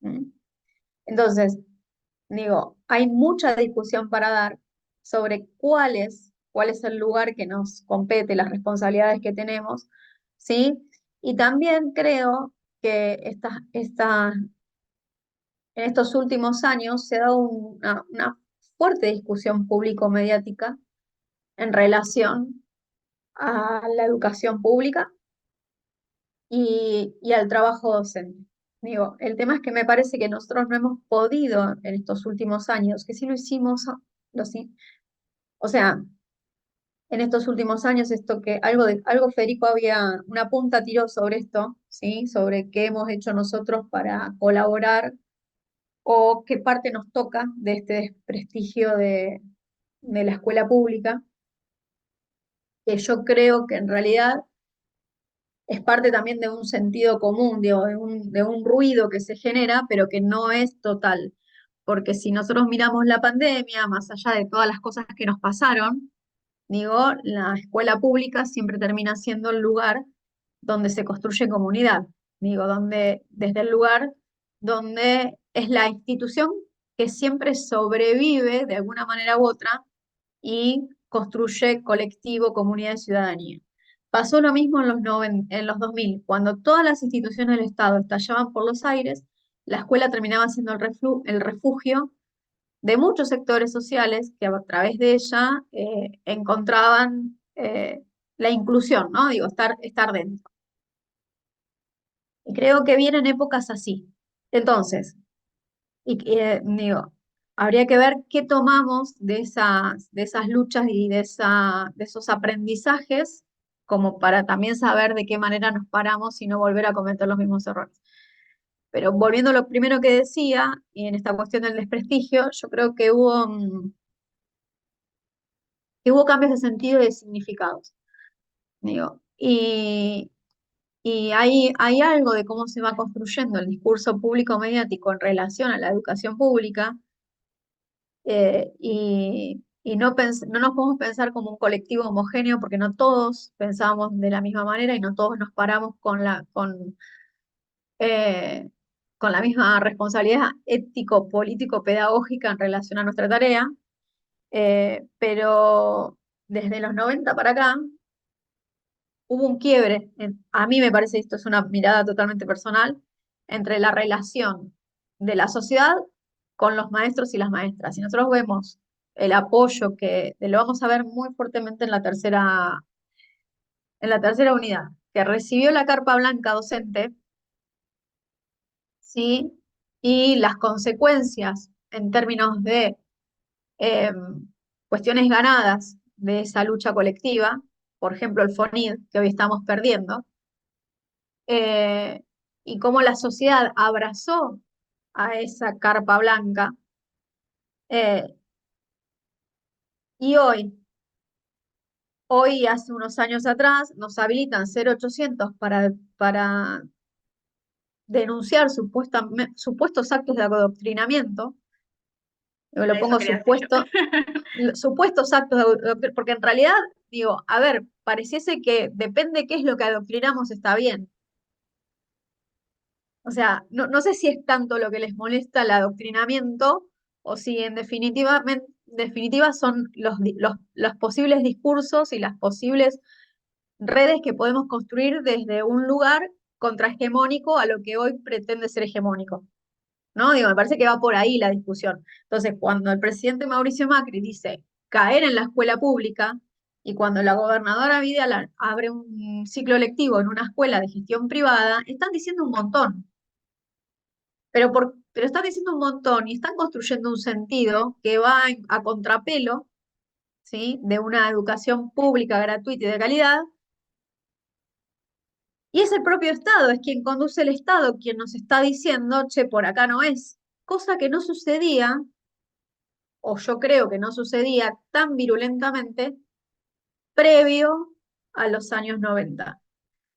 ¿Mm? Entonces, digo, hay mucha discusión para dar sobre cuál es el lugar que nos compete, las responsabilidades que tenemos, ¿sí? Y también creo que en estos últimos años se ha dado una fuerte discusión público-mediática en relación a la educación pública y al trabajo docente. Digo, el tema es que me parece que nosotros no hemos podido en estos últimos años, que sí lo hicimos, o sea, en estos últimos años, esto que algo Federico había, una punta tiró sobre esto, ¿sí? Sobre qué hemos hecho nosotros para colaborar o qué parte nos toca de este desprestigio de la escuela pública, que yo creo que en realidad es parte también de un sentido común, digo, de un ruido que se genera, pero que no es total. Porque si nosotros miramos la pandemia, más allá de todas las cosas que nos pasaron, digo, la escuela pública siempre termina siendo el lugar donde se construye comunidad. Digo, desde el lugar donde es la institución que siempre sobrevive de alguna manera u otra y construye colectivo, comunidad y ciudadanía. Pasó lo mismo en los 2000, cuando todas las instituciones del Estado estallaban por los aires, la escuela terminaba siendo el refugio de muchos sectores sociales que a través de ella encontraban la inclusión, ¿no? Digo, estar dentro. Y creo que vienen épocas así. Entonces, digo, habría que ver qué tomamos de esas luchas y de esos aprendizajes, como para también saber de qué manera nos paramos y no volver a cometer los mismos errores. Pero volviendo a lo primero que decía, y en esta cuestión del desprestigio, yo creo que hubo cambios de sentido y de significados. Digo, y hay algo de cómo se va construyendo el discurso público mediático en relación a la educación pública, y no nos podemos pensar como un colectivo homogéneo porque no todos pensamos de la misma manera y no todos nos paramos eh, con la misma responsabilidad ético-político-pedagógica en relación a nuestra tarea, pero desde los 90 para acá hubo un quiebre, a mí me parece, esto es una mirada totalmente personal, entre la relación de la sociedad con los maestros y las maestras. Y nosotros vemos el apoyo lo vamos a ver muy fuertemente en la tercera unidad, que recibió la carpa blanca docente, ¿sí? Y las consecuencias en términos de eh, cuestiones ganadas de esa lucha colectiva, por ejemplo el FONID, que hoy estamos perdiendo, eh, y cómo la sociedad abrazó a esa carpa blanca, eh, y hoy hace unos años atrás, nos habilitan 0800 para denunciar supuestos actos de adoctrinamiento. Yo lo A eso pongo querías ir yo. supuestos actos porque en realidad, digo, a ver, pareciese que depende qué es lo que adoctrinamos está bien. O sea, no sé si es tanto lo que les molesta el adoctrinamiento o si en definitiva son los posibles discursos y las posibles redes que podemos construir desde un lugar contrahegemónico a lo que hoy pretende ser hegemónico. ¿No? Digo, me parece que va por ahí la discusión. Entonces, cuando el presidente Mauricio Macri dice caer en la escuela pública y cuando la gobernadora Vidal abre un ciclo lectivo en una escuela de gestión privada, están diciendo un montón. Pero están diciendo un montón y están construyendo un sentido que va a contrapelo, ¿sí? De una educación pública, gratuita y de calidad. Y es el propio Estado, es quien conduce el Estado, quien nos está diciendo, che, por acá no es. Cosa que no sucedía, o yo creo que no sucedía tan virulentamente previo a los años 90.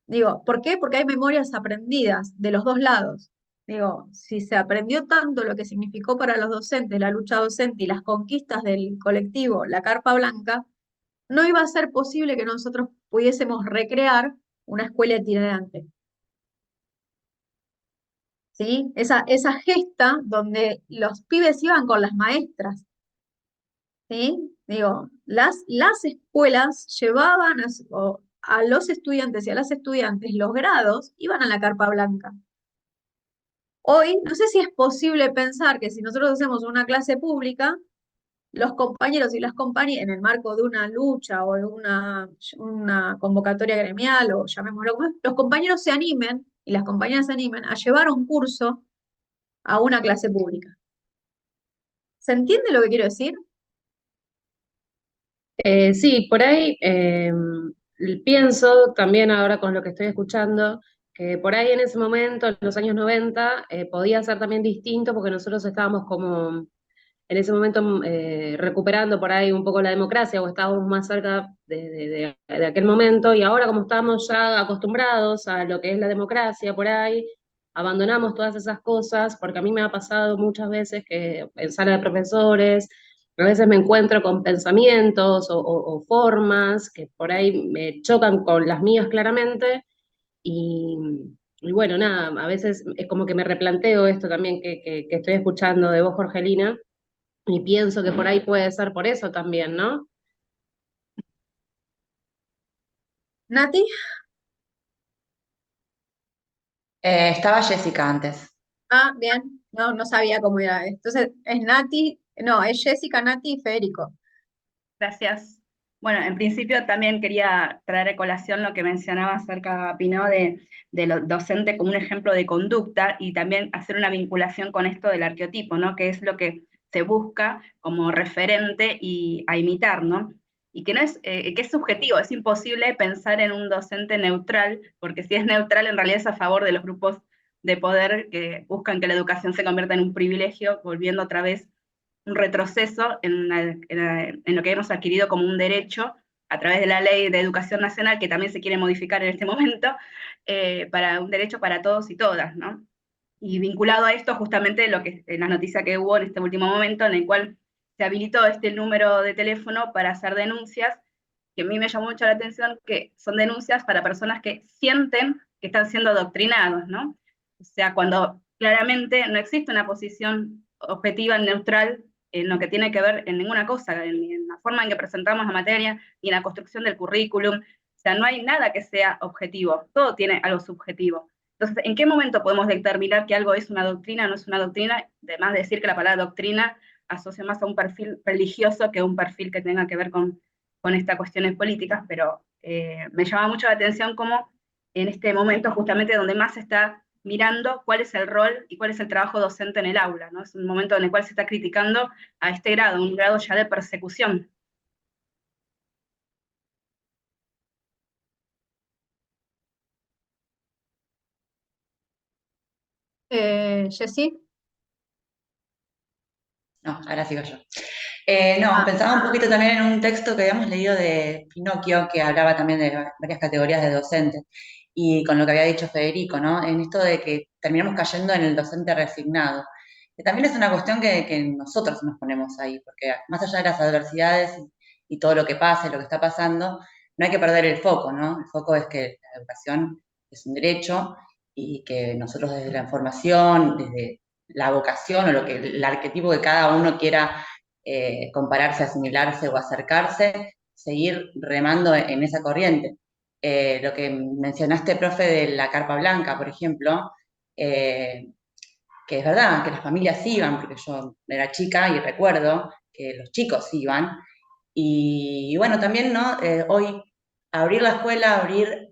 Digo, ¿por qué? Porque hay memorias aprendidas de los dos lados. Digo, si se aprendió tanto lo que significó para los docentes la lucha docente y las conquistas del colectivo, la Carpa Blanca, no iba a ser posible que nosotros pudiésemos recrear una escuela itinerante. ¿Sí? Esa gesta donde los pibes iban con las maestras, ¿sí? Digo, las escuelas llevaban a los estudiantes y a las estudiantes los grados, iban a la carpa blanca. Hoy, no sé si es posible pensar que si nosotros hacemos una clase pública, los compañeros y las compañeras, en el marco de una lucha o de una convocatoria gremial, o llamémoslo como es, los compañeros se animen y las compañeras se animen a llevar un curso a una clase pública. ¿Se entiende lo que quiero decir? Sí, por ahí pienso también ahora con lo que estoy escuchando, que por ahí en ese momento, en los años 90, podía ser también distinto porque nosotros estábamos como en ese momento recuperando por ahí un poco la democracia o estábamos más cerca de aquel momento y ahora como estamos ya acostumbrados a lo que es la democracia por ahí, abandonamos todas esas cosas porque a mí me ha pasado muchas veces que en sala de profesores a veces me encuentro con pensamientos o formas que por ahí me chocan con las mías claramente y, y bueno, nada, a veces es como que me replanteo esto también que estoy escuchando de vos, Jorgelina, y pienso que por ahí puede ser por eso también, ¿no? Nati, Estaba Jessica antes. Ah, bien, no, no sabía cómo era. Entonces, es Nati, no, es Jessica, Nati y Federico. Gracias. Bueno, en principio también quería traer a colación lo que mencionaba acerca, Pino, de lo docente como un ejemplo de conducta y también hacer una vinculación con esto del arqueotipo, ¿no? Que es lo que se busca como referente y a imitar, ¿no? Y que no es, que es subjetivo, es imposible pensar en un docente neutral, porque si es neutral en realidad es a favor de los grupos de poder que buscan que la educación se convierta en un privilegio, volviendo otra vez un retroceso en lo que hemos adquirido como un derecho a través de la Ley de Educación Nacional, que también se quiere modificar en este momento, para un derecho para todos y todas, ¿no? Y vinculado a esto, justamente lo que en la noticia que hubo en este último momento, en el cual se habilitó este número de teléfono para hacer denuncias, que a mí me llamó mucho la atención, que son denuncias para personas que sienten que están siendo adoctrinados, ¿no? O sea, cuando claramente no existe una posición objetiva, neutral, en lo que tiene que ver en ninguna cosa, ni en la forma en que presentamos la materia, ni en la construcción del currículum. O sea, no hay nada que sea objetivo, todo tiene algo subjetivo. Entonces, ¿en qué momento podemos determinar que algo es una doctrina o no es una doctrina? Además de decir que la palabra doctrina asocia más a un perfil religioso que a un perfil que tenga que ver con estas cuestiones políticas, pero me llama mucho la atención cómo en este momento justamente donde más se está mirando cuál es el rol y cuál es el trabajo docente en el aula, ¿no? Es un momento en el cual se está criticando a este grado, un grado ya de persecución. Jessy. No, ahora sigo yo. No, Ah, pensaba un poquito también en un texto que habíamos leído de Pinocchio, que hablaba también de varias categorías de docentes, y con lo que había dicho Federico, ¿no? En esto de que terminamos cayendo en el docente resignado, que también es una cuestión que nosotros nos ponemos ahí, porque más allá de las adversidades y todo lo que pasa y lo que está pasando, no hay que perder el foco, ¿no? El foco es que la educación es un derecho y que nosotros desde la información, desde la vocación o lo que el arquetipo que cada uno quiera compararse, asimilarse o acercarse, seguir remando en esa corriente. Lo que mencionaste, profe, de la carpa blanca, por ejemplo, que es verdad, que las familias iban, porque yo era chica y recuerdo que los chicos iban, y bueno, también, ¿no? Hoy abrir la escuela, abrir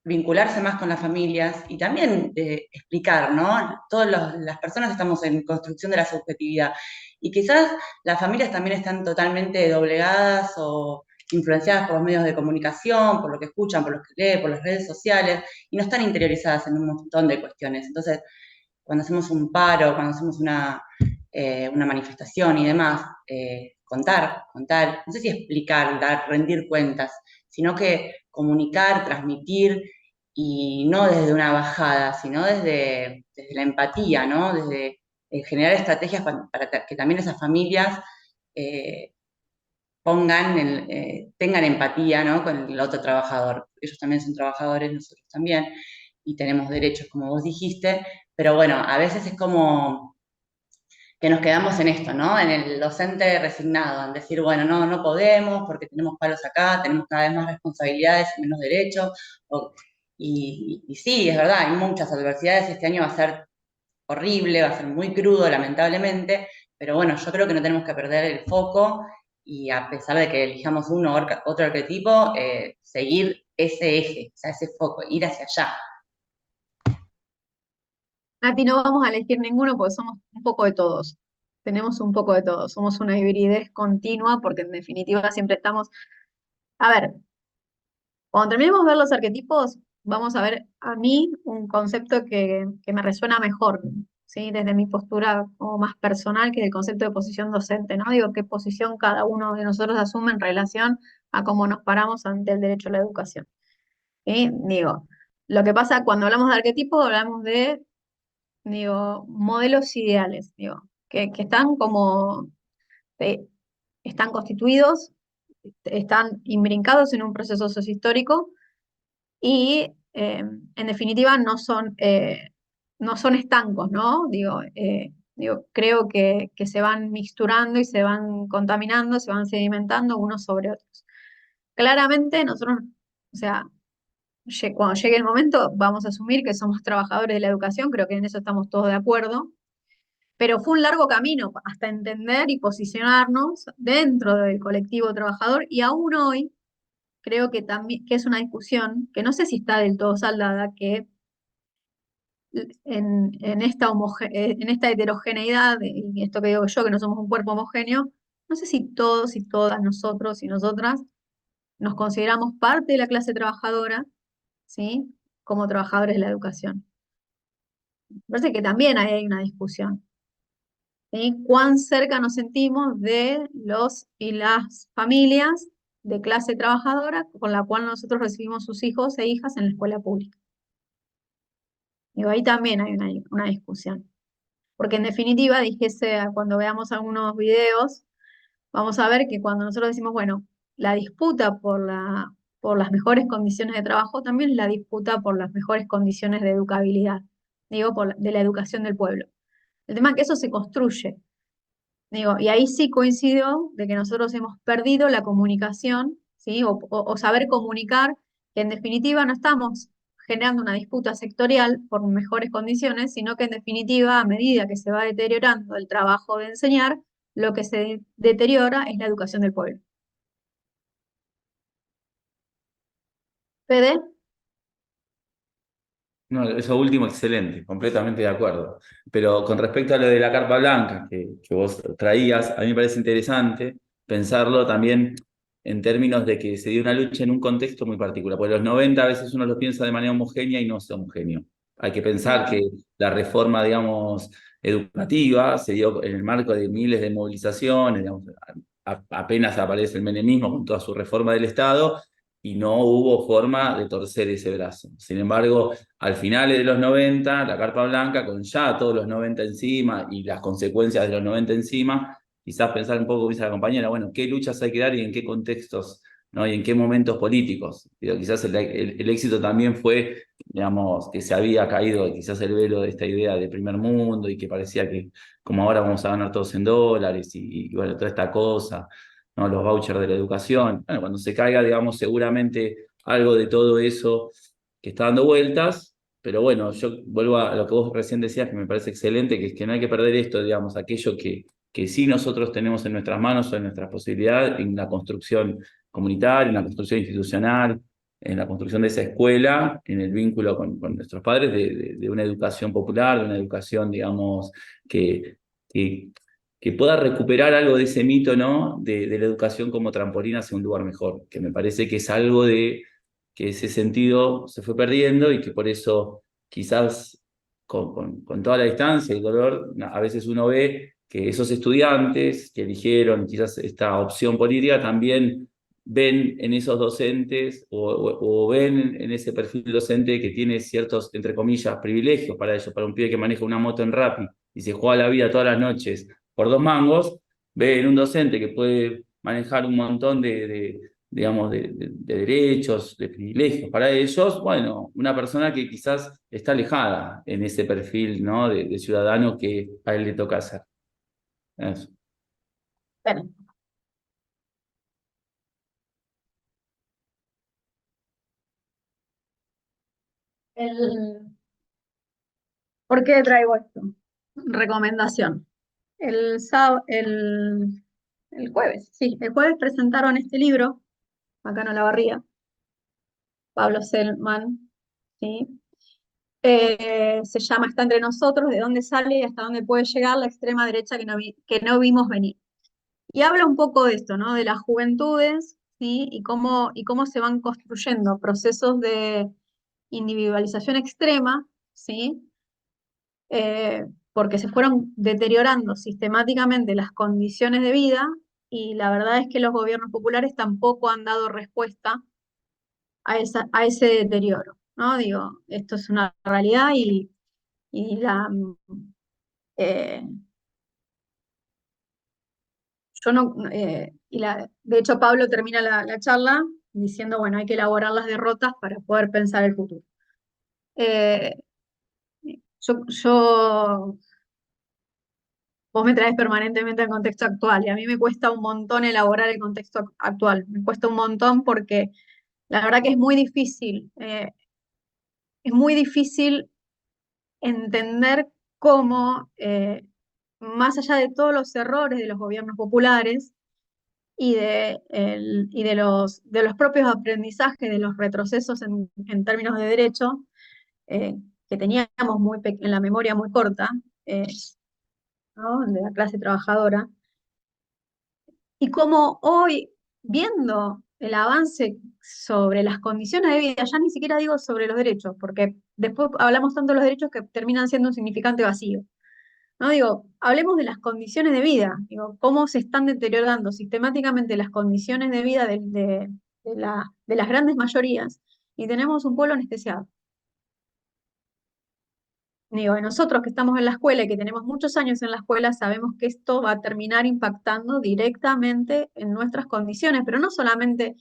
vincularse más con las familias y también explicar, ¿no? Todas las personas estamos en construcción de la subjetividad y quizás las familias también están totalmente doblegadas o influenciadas por los medios de comunicación, por lo que escuchan, por lo que leen, por las redes sociales y no están interiorizadas en un montón de cuestiones. Entonces, cuando hacemos un paro, cuando hacemos una manifestación y demás, contar, no sé si explicar, dar, rendir cuentas, sino que comunicar, transmitir, y no desde una bajada, sino desde la empatía, ¿no? Desde generar estrategias para que también esas familias eh, tengan empatía, ¿no? Con el otro trabajador. Ellos también son trabajadores, nosotros también, y tenemos derechos, como vos dijiste, pero bueno, a veces es como que nos quedamos en esto, ¿no? En el docente resignado, en decir, bueno, no podemos porque tenemos palos acá, tenemos cada vez más responsabilidades y menos derechos. Y sí, es verdad, hay muchas adversidades, este año va a ser horrible, va a ser muy crudo, lamentablemente, pero bueno, yo creo que no tenemos que perder el foco y a pesar de que elijamos uno u otro arquetipo, seguir ese eje, o sea, ese foco, ir hacia allá. Nati, no vamos a elegir ninguno porque somos un poco de todos. Tenemos un poco de todos. Somos una hibridez continua porque en definitiva siempre estamos. A ver, cuando terminemos de ver los arquetipos, vamos a ver a mí un concepto que me resuena mejor, ¿sí? Desde mi postura como más personal, que es el concepto de posición docente, ¿no? Digo, qué posición cada uno de nosotros asume en relación a cómo nos paramos ante el derecho a la educación. ¿Sí? Digo, lo que pasa cuando hablamos de arquetipos, hablamos de, digo, modelos ideales, digo, que están como, eh, están constituidos, están imbrincados en un proceso sociohistórico y en definitiva no son estancos, ¿no? Digo, creo que se van mixturando y se van contaminando, se van sedimentando unos sobre otros. Claramente nosotros, o sea, cuando llegue el momento, vamos a asumir que somos trabajadores de la educación, creo que en eso estamos todos de acuerdo, pero fue un largo camino hasta entender y posicionarnos dentro del colectivo trabajador, y aún hoy creo que también que es una discusión que no sé si está del todo saldada, que en esta heterogeneidad, y esto que digo yo, que no somos un cuerpo homogéneo, no sé si todos y todas nosotros y nosotras nos consideramos parte de la clase trabajadora, ¿sí? Como trabajadores de la educación. Me parece que también ahí hay una discusión, ¿sí? ¿Cuán cerca nos sentimos de los y las familias de clase trabajadora con la cual nosotros recibimos sus hijos e hijas en la escuela pública? Digo, ahí también hay una discusión. Porque en definitiva, dijese, cuando veamos algunos videos, vamos a ver que cuando nosotros decimos, bueno, la disputa por las mejores condiciones de trabajo también es la disputa por las mejores condiciones de educabilidad, digo, de la educación del pueblo. El tema es que eso se construye, digo, y ahí sí coincido de que nosotros hemos perdido la comunicación, ¿sí? O saber comunicar, que en definitiva no estamos generando una disputa sectorial por mejores condiciones, sino que en definitiva, a medida que se va deteriorando el trabajo de enseñar, lo que se deteriora es la educación del pueblo. Fede, No, eso último, excelente, completamente de acuerdo. Pero con respecto a lo de la carpa blanca que vos traías, a mí me parece interesante pensarlo también en términos de que se dio una lucha en un contexto muy particular. Porque los 90 a veces uno lo piensa de manera homogénea y no es homogéneo. Hay que pensar que la reforma, digamos, educativa se dio en el marco de miles de movilizaciones, digamos, apenas aparece el menemismo con toda su reforma del Estado y no hubo forma de torcer ese brazo. Sin embargo, al final de los 90, la carpa blanca, con ya todos los 90 encima y las consecuencias de los 90 encima, quizás pensar un poco, como dice la compañera, bueno, qué luchas hay que dar y en qué contextos, ¿no? Y en qué momentos políticos. Digo, quizás el éxito también fue, digamos, que se había caído quizás el velo de esta idea de primer mundo y que parecía que como ahora vamos a ganar todos en dólares y bueno, toda esta cosa, ¿no? Los vouchers de la educación. Bueno, cuando se caiga, digamos, seguramente algo de todo eso que está dando vueltas, pero bueno, yo vuelvo a lo que vos recién decías, que me parece excelente, que es que no hay que perder esto, digamos, aquello que sí nosotros tenemos en nuestras manos o en nuestras posibilidades, en la construcción comunitaria, en la construcción institucional, en la construcción de esa escuela, en el vínculo con nuestros padres, de una educación popular, de una educación, digamos, que, que, que pueda recuperar algo de ese mito, ¿no? De la educación como trampolín hacia un lugar mejor, que me parece que es algo de que ese sentido se fue perdiendo y que por eso quizás con toda la distancia y el dolor, a veces uno ve que esos estudiantes que eligieron quizás esta opción política también ven en esos docentes o ven en ese perfil docente que tiene ciertos, entre comillas, privilegios para ellos, para un pibe que maneja una moto en Rappi y se juega la vida todas las noches por 2 mangos, ve en un docente que puede manejar un montón digamos, de derechos, de privilegios para ellos, bueno, una persona que quizás está alejada en ese perfil, ¿no? de ciudadano que a él le toca hacer. Eso. bueno, ¿por qué traigo esto? Recomendación. El jueves, sí, el jueves presentaron este libro, acá en Olavarría, Pablo Selman, ¿sí? Se llama Está entre nosotros, de dónde sale y hasta dónde puede llegar la extrema derecha que no vimos venir. Y habla un poco de esto, ¿no? De las juventudes, ¿sí? Y cómo se van construyendo procesos de individualización extrema, ¿sí? Porque se fueron deteriorando sistemáticamente las condiciones de vida, y la verdad es que los gobiernos populares tampoco han dado respuesta a ese deterioro, ¿no? Digo, esto es una realidad y eh, yo no, de hecho Pablo termina la charla diciendo, bueno, hay que elaborar las derrotas para poder pensar el futuro. Eh, yo Vos me traes permanentemente al contexto actual y a mí me cuesta un montón elaborar el contexto actual. Me cuesta un montón porque La verdad que es muy difícil entender cómo, más allá de todos los errores de los gobiernos populares y de los propios aprendizajes, de los retrocesos en términos de derecho, eh, que teníamos en la memoria muy corta, eh, ¿no? De la clase trabajadora, y cómo hoy, viendo el avance sobre las condiciones de vida, ya ni siquiera digo sobre los derechos, porque después hablamos tanto de los derechos que terminan siendo un significante vacío. No digo, hablemos de las condiciones de vida, digo, cómo se están deteriorando sistemáticamente las condiciones de vida de las grandes mayorías, y tenemos un pueblo anestesiado. Digo, y nosotros que estamos en la escuela y que tenemos muchos años en la escuela, sabemos que esto va a terminar impactando directamente en nuestras condiciones, pero no solamente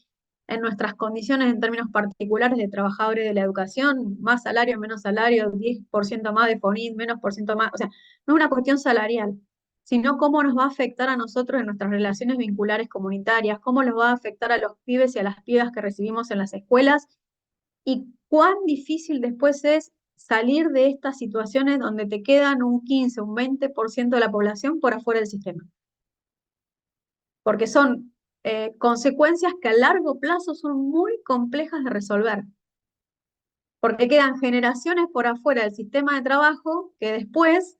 en nuestras condiciones en términos particulares de trabajadores de la educación, más salario, menos salario, 10% más de FONIT, menos por ciento más, o sea, no es una cuestión salarial, sino cómo nos va a afectar a nosotros en nuestras relaciones vinculares comunitarias, cómo los va a afectar a los pibes y a las pibas que recibimos en las escuelas, y cuán difícil después es salir de estas situaciones donde te quedan un 15, un 20% de la población por afuera del sistema. Porque son consecuencias que a largo plazo son muy complejas de resolver. Porque quedan generaciones por afuera del sistema de trabajo que después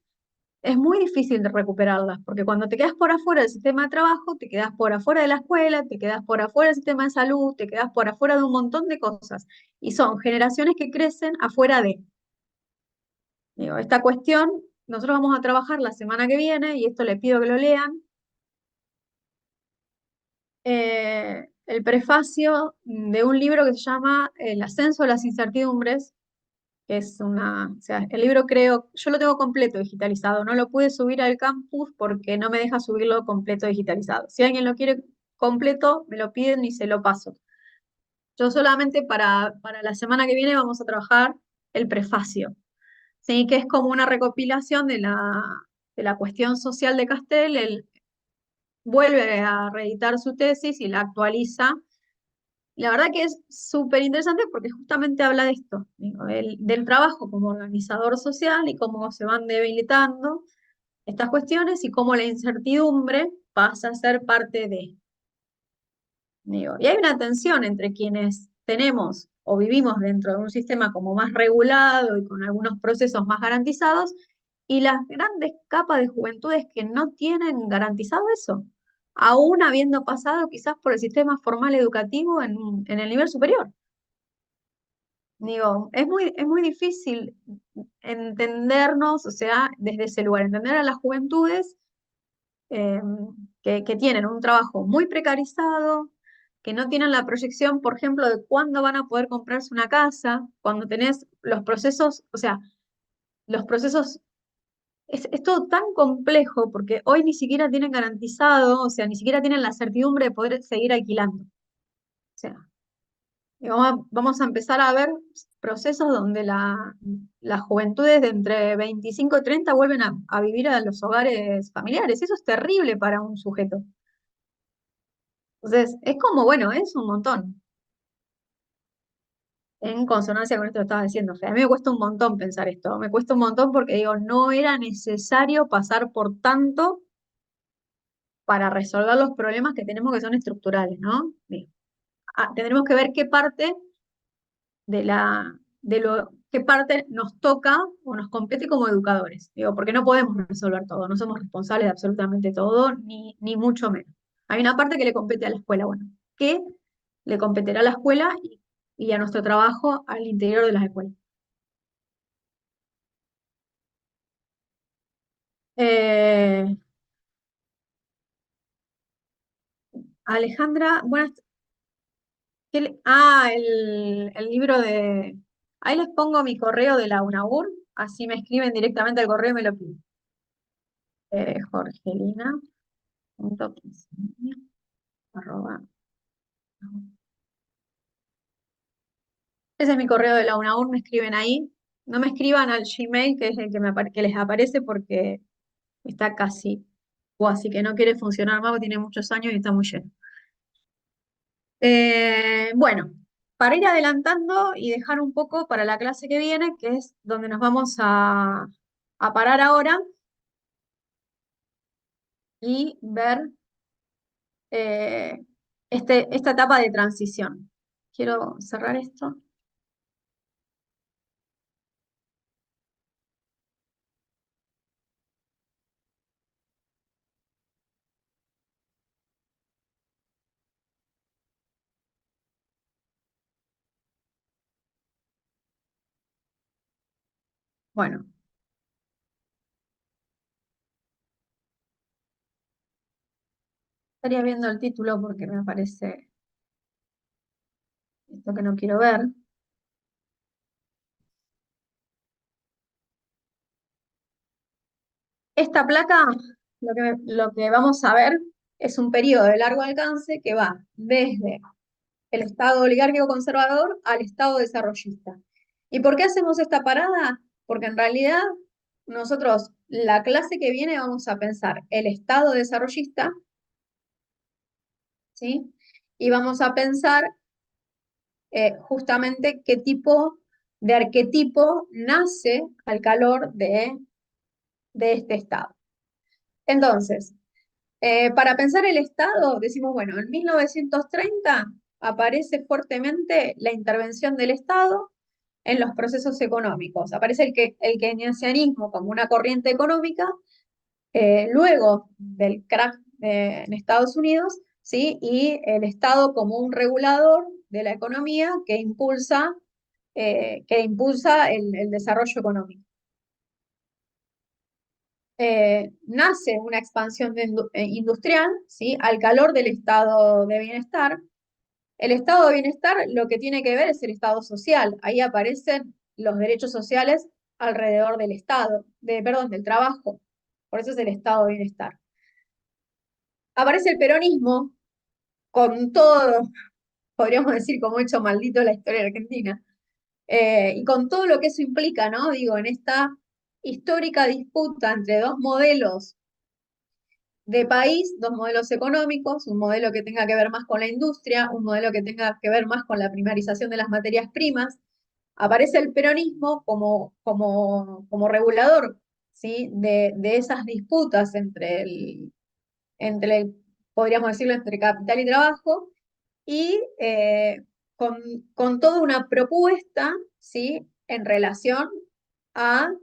es muy difícil de recuperarlas, porque cuando te quedas por afuera del sistema de trabajo, te quedas por afuera de la escuela, te quedas por afuera del sistema de salud, te quedas por afuera de un montón de cosas. Y son generaciones que crecen afuera de. Digo, esta cuestión, nosotros vamos a trabajar la semana que viene, y esto les pido que lo lean, el prefacio de un libro que se llama El ascenso de las incertidumbres, que es o sea, el libro creo, yo lo tengo completo digitalizado, no lo pude subir al campus porque no me deja subirlo completo digitalizado. Si alguien lo quiere completo, me lo piden y se lo paso. Yo solamente para la semana que viene vamos a trabajar el prefacio, ¿sí? Que es como una recopilación de la cuestión social de Castel. Él vuelve a reeditar su tesis y la actualiza. La verdad que es súper interesante porque justamente habla de esto, digo, del trabajo como organizador social y cómo se van debilitando estas cuestiones y cómo la incertidumbre pasa a ser parte de. Digo, y hay una tensión entre quienes tenemos o vivimos dentro de un sistema como más regulado y con algunos procesos más garantizados, y las grandes capas de juventudes que no tienen garantizado eso, aún habiendo pasado quizás por el sistema formal educativo en el nivel superior. Digo, es muy difícil entendernos, o sea, desde ese lugar, entender a las juventudes eh, que tienen un trabajo muy precarizado, que no tienen la proyección, por ejemplo, de cuándo van a poder comprarse una casa, cuando tenés los procesos, o sea, los procesos, es todo tan complejo porque hoy ni siquiera tienen garantizado, o sea, ni siquiera tienen la certidumbre de poder seguir alquilando. O sea, y vamos a empezar a ver procesos donde las juventudes de entre 25 y 30 vuelven a vivir a los hogares familiares. Eso es terrible para un sujeto. Entonces, es como, bueno, es un montón. En consonancia con esto que estaba diciendo, Fe. A mí me cuesta un montón pensar esto. Me cuesta un montón porque digo, no era necesario pasar por tanto para resolver los problemas que tenemos que son estructurales, ¿no? Digo, tendremos que ver qué parte qué parte nos toca o nos compete como educadores. Digo, porque no podemos resolver todo, no somos responsables de absolutamente todo, ni mucho menos. Hay una parte que le compete a la escuela, bueno, ¿qué le competirá a la escuela y a nuestro trabajo al interior de las escuelas? Eh, Alejandra, buenas. El libro de. Ahí les pongo mi correo de la UNAUR, así me escriben directamente al correo y me lo piden. Jorgelina.quinceañera, arroba. Ese es mi correo de la UNAUR, me escriben ahí. No me escriban al Gmail, que es el que les aparece porque está casi, o así que no quiere funcionar más, porque tiene muchos años y está muy lleno. Bueno. para ir adelantando y dejar un poco para la clase que viene, que es donde nos vamos a parar ahora y ver esta etapa de transición. Quiero cerrar esto. Bueno, estaría viendo el título porque me aparece esto que no quiero ver. Esta placa, lo que vamos a ver es un periodo de largo alcance que va desde el Estado oligárquico conservador al Estado desarrollista. ¿Y por qué hacemos esta parada? Porque en realidad nosotros, la clase que viene, vamos a pensar el Estado desarrollista, ¿sí? Y vamos a pensar justamente qué tipo de arquetipo nace al calor de este Estado. Entonces, para pensar el Estado, decimos, bueno, en 1930 aparece fuertemente la intervención del Estado en los procesos económicos. Aparece el keynesianismo como una corriente económica, luego del crack en Estados Unidos, ¿sí? Y el Estado como un regulador de la economía que impulsa el desarrollo económico. Nace una expansión industrial, ¿sí? Al calor del estado de bienestar. El estado de bienestar lo que tiene que ver es el estado social. Ahí aparecen los derechos sociales alrededor del estado, perdón, del trabajo. Por eso es el estado de bienestar. Aparece el peronismo con todo, podríamos decir, como hecho maldito la historia de Argentina. Y con todo lo que eso implica, ¿no? Digo, en esta histórica disputa entre dos modelos de país, dos modelos económicos, un modelo que tenga que ver más con la industria, un modelo que tenga que ver más con la primarización de las materias primas. Aparece el peronismo como regulador, ¿sí? de esas disputas podríamos decirlo, entre capital y trabajo, y con toda una propuesta, ¿sí? En relación a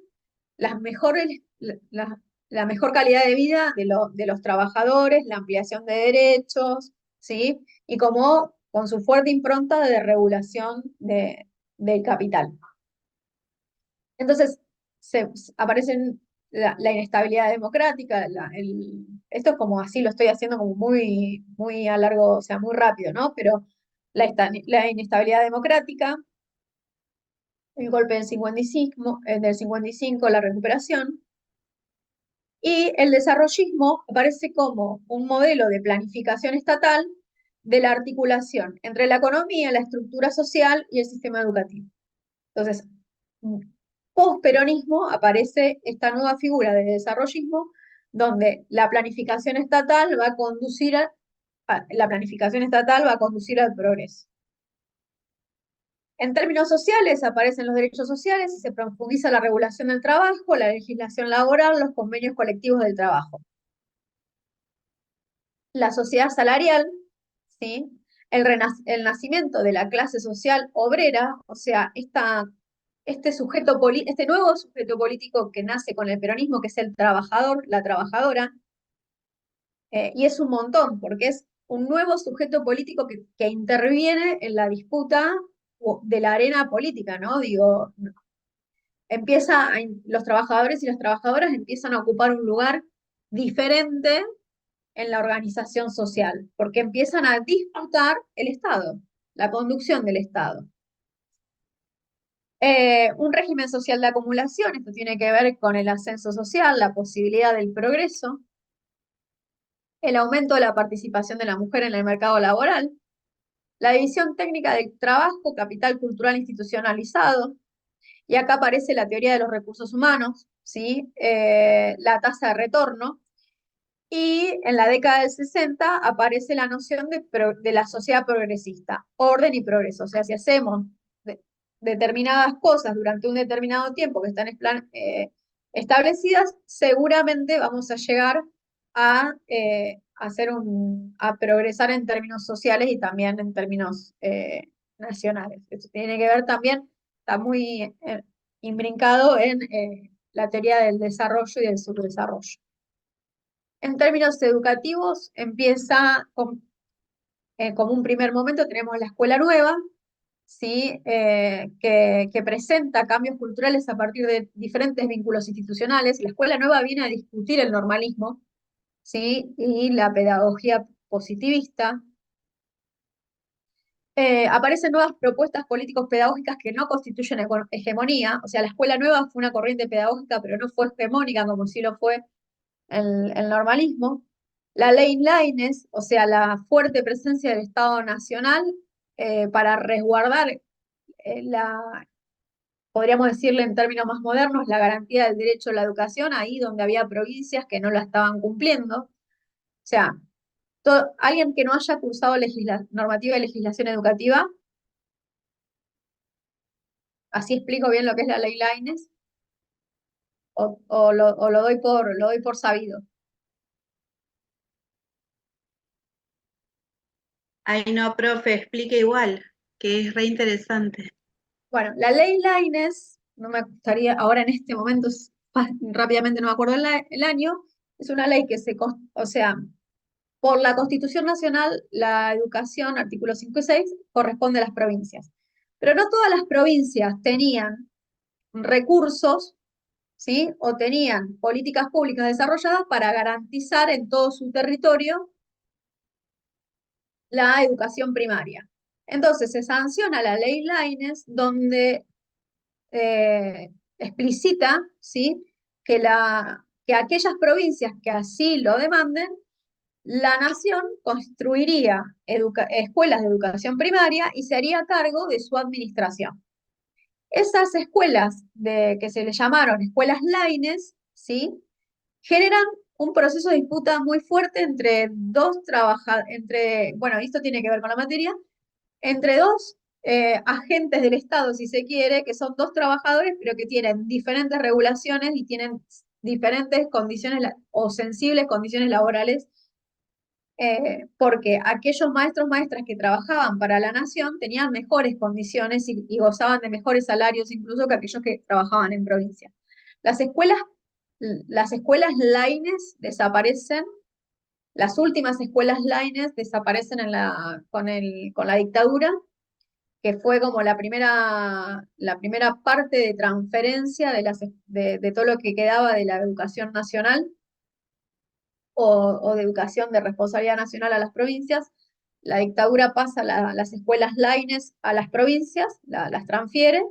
las mejores, la mejor calidad de vida de los trabajadores, la ampliación de derechos, ¿sí? Y como con su fuerte impronta de regulación del capital. Entonces, aparecen la inestabilidad democrática, esto es como así, lo estoy haciendo como muy, muy a largo, o sea, muy rápido, ¿no? Pero la inestabilidad democrática, el golpe del 55, la recuperación, y el desarrollismo aparece como un modelo de planificación estatal de la articulación entre la economía, la estructura social y el sistema educativo. Entonces, post-peronismo aparece esta nueva figura de desarrollismo donde la planificación estatal va a conducir al progreso. En términos sociales aparecen los derechos sociales y se profundiza la regulación del trabajo, la legislación laboral, los convenios colectivos del trabajo. La sociedad salarial, ¿sí? El nacimiento de la clase social obrera, o sea, este nuevo sujeto político que nace con el peronismo, que es el trabajador, la trabajadora, y es un montón, porque es un nuevo sujeto político que interviene en la disputa de la arena política, ¿no? Digo, los trabajadores y las trabajadoras empiezan a ocupar un lugar diferente en la organización social, porque empiezan a disputar el Estado, la conducción del Estado. Un régimen social de acumulación, esto tiene que ver con el ascenso social, la posibilidad del progreso, el aumento de la participación de la mujer en el mercado laboral, la división técnica del trabajo, capital cultural institucionalizado, y acá aparece la teoría de los recursos humanos, ¿sí? La tasa de retorno, Y en la década del 60 aparece la noción de la sociedad progresista, orden y progreso. O sea, si hacemos determinadas cosas durante un determinado tiempo que están establecidas, seguramente vamos a llegar a, a progresar en términos sociales y también en términos nacionales. Eso tiene que ver también, está muy imbrincado en la teoría del desarrollo y del subdesarrollo. En términos educativos, empieza como un primer momento, tenemos la escuela nueva, ¿sí? Que presenta cambios culturales a partir de diferentes vínculos institucionales. La escuela nueva viene a discutir el normalismo, ¿sí? Y la pedagogía positivista. Aparecen nuevas propuestas políticos pedagógicas que no constituyen hegemonía. O sea, la escuela nueva fue una corriente pedagógica, pero no fue hegemónica como sí lo fue el normalismo. La ley Laínez, o sea, la fuerte presencia del Estado Nacional para resguardar podríamos decirle en términos más modernos, la garantía del derecho a la educación, ahí donde había provincias que no la estaban cumpliendo. O sea, alguien que no haya cursado normativa y legislación educativa, así explico bien lo que es la ley Laínez, o lo doy por sabido. Ay, no, profe, explique igual, que es re interesante. Bueno, la ley Laínez, no me gustaría, ahora en este momento, rápidamente no me acuerdo el año, es una ley que o sea, por la Constitución Nacional, la educación, artículos 5 y 6, corresponde a las provincias. Pero no todas las provincias tenían recursos, ¿sí? O tenían políticas públicas desarrolladas para garantizar en todo su territorio la educación primaria. Entonces se sanciona la ley Laínez, donde explicita, ¿sí? Que aquellas provincias que así lo demanden, la nación construiría escuelas de educación primaria y se haría cargo de su administración. Esas escuelas que se le llamaron escuelas Laínez, ¿sí? Generan un proceso de disputa muy fuerte entre dos trabajadores, bueno, esto tiene que ver con la materia, entre dos agentes del Estado, si se quiere, que son dos trabajadores, pero que tienen diferentes regulaciones y tienen diferentes condiciones o sensibles condiciones laborales, porque aquellos maestros, maestras que trabajaban para la nación tenían mejores condiciones y gozaban de mejores salarios incluso que aquellos que trabajaban en provincia. Las escuelas Laínez desaparecen. Las últimas escuelas Laínez desaparecen con la dictadura, que fue como la primera parte de transferencia de todo lo que quedaba de la educación nacional o de educación de responsabilidad nacional a las provincias. La dictadura pasa las escuelas Laínez a las provincias, las transfiere,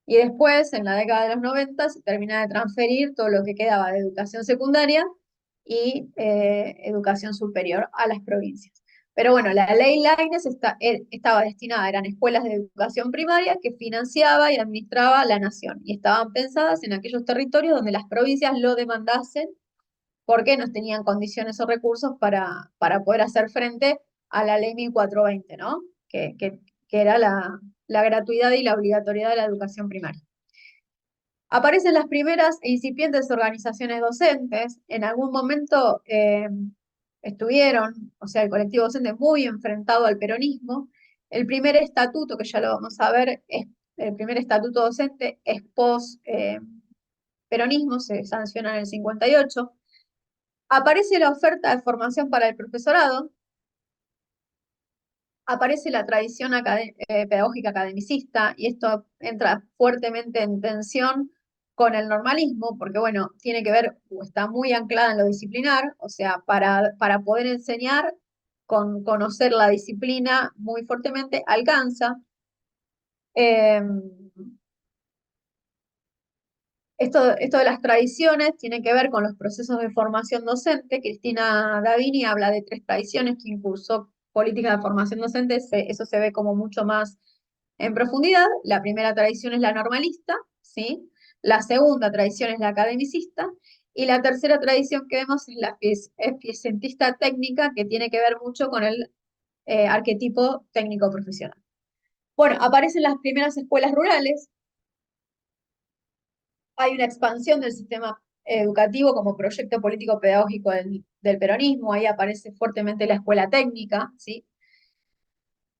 y después, en la década de los 90, se termina de transferir todo lo que quedaba de educación secundaria y educación superior a las provincias. Pero bueno, la ley Laínez estaba destinada, eran escuelas de educación primaria que financiaba y administraba la nación, y estaban pensadas en aquellos territorios donde las provincias lo demandasen porque no tenían condiciones o recursos para poder hacer frente a la ley 1420, ¿no? Que era la gratuidad y la obligatoriedad de la educación primaria. Aparecen las primeras e incipientes organizaciones docentes. En algún momento estuvieron, o sea, el colectivo docente muy enfrentado al peronismo. El primer estatuto, que ya lo vamos a ver, el primer estatuto docente es post-peronismo, se sanciona en el 58. Aparece la oferta de formación para el profesorado, aparece la tradición pedagógica academicista, y esto entra fuertemente en tensión con el normalismo, porque bueno, tiene que ver, o está muy anclada en lo disciplinar, o sea, para poder enseñar, con conocer la disciplina muy fuertemente, alcanza. Esto de las tradiciones tiene que ver con los procesos de formación docente. Cristina Davini habla de 3 tradiciones que impulsó políticas de formación docente, eso se ve como mucho más en profundidad. La primera tradición es la normalista, ¿sí? La segunda tradición es la academicista, Y la tercera tradición que vemos es la eficientista técnica, que tiene que ver mucho con el arquetipo técnico profesional. Bueno, aparecen las primeras escuelas rurales, hay una expansión del sistema educativo como proyecto político pedagógico del peronismo, ahí aparece fuertemente la escuela técnica, ¿sí?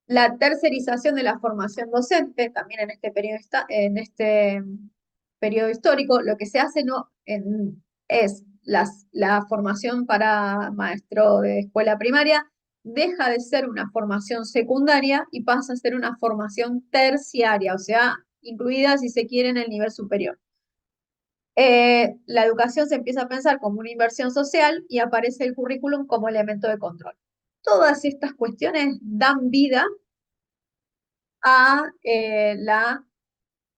La tercerización de la formación docente, también en este periodo histórico, lo que se hace es la formación para maestro de escuela primaria, deja de ser una formación secundaria y pasa a ser una formación terciaria, o sea, incluida, si se quiere, en el nivel superior. La educación se empieza a pensar como una inversión social y aparece el currículum como elemento de control. Todas estas cuestiones dan vida a la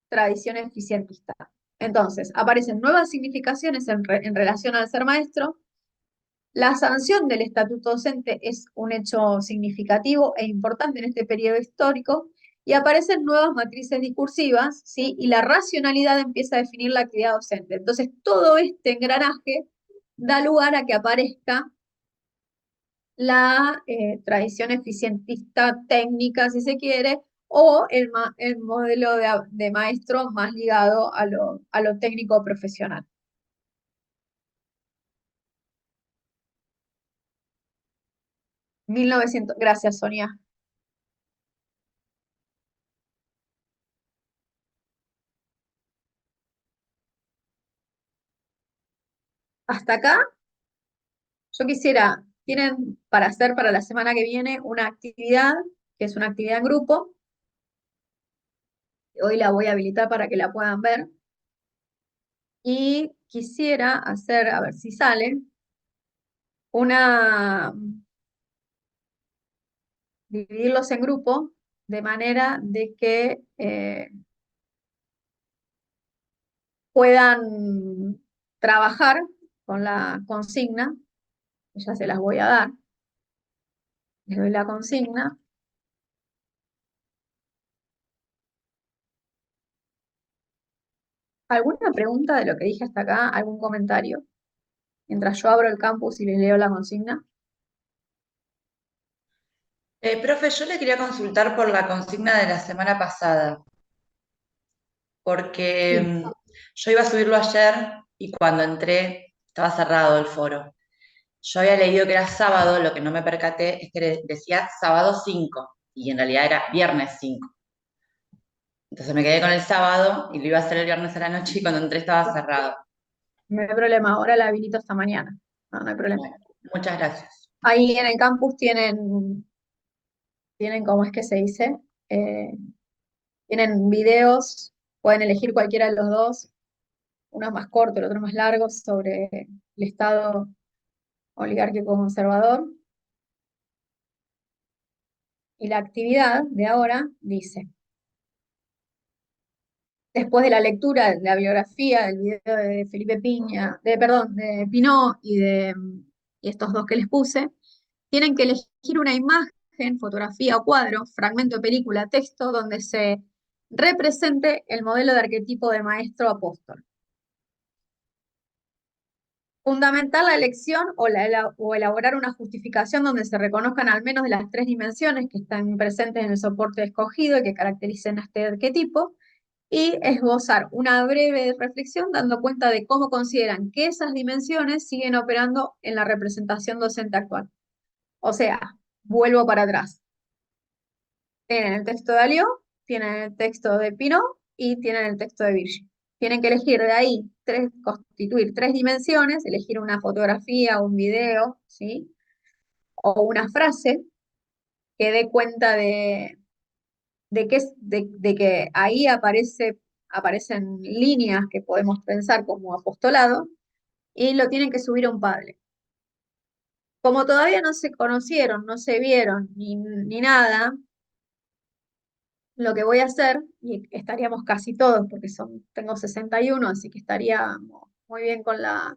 tradición eficientista. Entonces, aparecen nuevas significaciones en relación al ser maestro. La sanción del estatuto docente es un hecho significativo e importante en este periodo histórico y aparecen nuevas matrices discursivas, ¿sí? Y la racionalidad empieza a definir la actividad docente. Entonces, todo este engranaje da lugar a que aparezca la tradición eficientista técnica, si se quiere, o el modelo de maestro más ligado a lo técnico profesional. Gracias, Sonia. Hasta acá, yo tienen para hacer para la semana que viene una actividad, que es una actividad en grupo. Hoy la voy a habilitar para que la puedan ver. Y quisiera hacer, a ver si sale, dividirlos en grupo de manera de que puedan trabajar con la consigna, que ya se las voy a dar. Les doy la consigna. ¿Alguna pregunta de lo que dije hasta acá? ¿Algún comentario? Mientras yo abro el campus y les leo la consigna. Profe, yo le quería consultar por la consigna de la semana pasada, porque Sí. yo iba a subirlo ayer y cuando entré estaba cerrado el foro. Yo había leído que era sábado, lo que no me percaté es que decía sábado 5 y en realidad era viernes 5. Entonces me quedé con el sábado y lo iba a hacer el viernes a la noche y cuando entré estaba cerrado. No hay problema, ahora la habilito esta mañana. No hay problema. Bueno, muchas gracias. Ahí en el campus tienen, ¿cómo es que se dice? Eh, Tienen videos, pueden elegir cualquiera de los dos, uno más corto, el otro más largo, sobre el Estado oligárquico conservador. Y la actividad de ahora dice: después de la lectura de la biografía, del video de Felipe Piña, de Pinó y estos dos que les puse, tienen que elegir una imagen, fotografía o cuadro, fragmento de película, texto, donde se represente el modelo de arquetipo de maestro apóstol. Fundamentar la elección o elaborar una justificación donde se reconozcan al menos de las 3 dimensiones que están presentes en el soporte escogido y que caractericen a este arquetipo, y esbozar una breve reflexión dando cuenta de cómo consideran que esas dimensiones siguen operando en la representación docente actual. O sea, vuelvo para atrás. Tienen el texto de Alió, tienen el texto de Pinot y tienen el texto de Virgil. Tienen que elegir de ahí, constituir 3 dimensiones, elegir una fotografía, un video, ¿sí? O una frase que dé cuenta de que ahí aparecen líneas que podemos pensar como apostolado, y lo tienen que subir a un Padlet. Como todavía no se conocieron, no se vieron ni nada, lo que voy a hacer, y estaríamos casi todos, porque tengo 61, así que estaríamos muy bien ya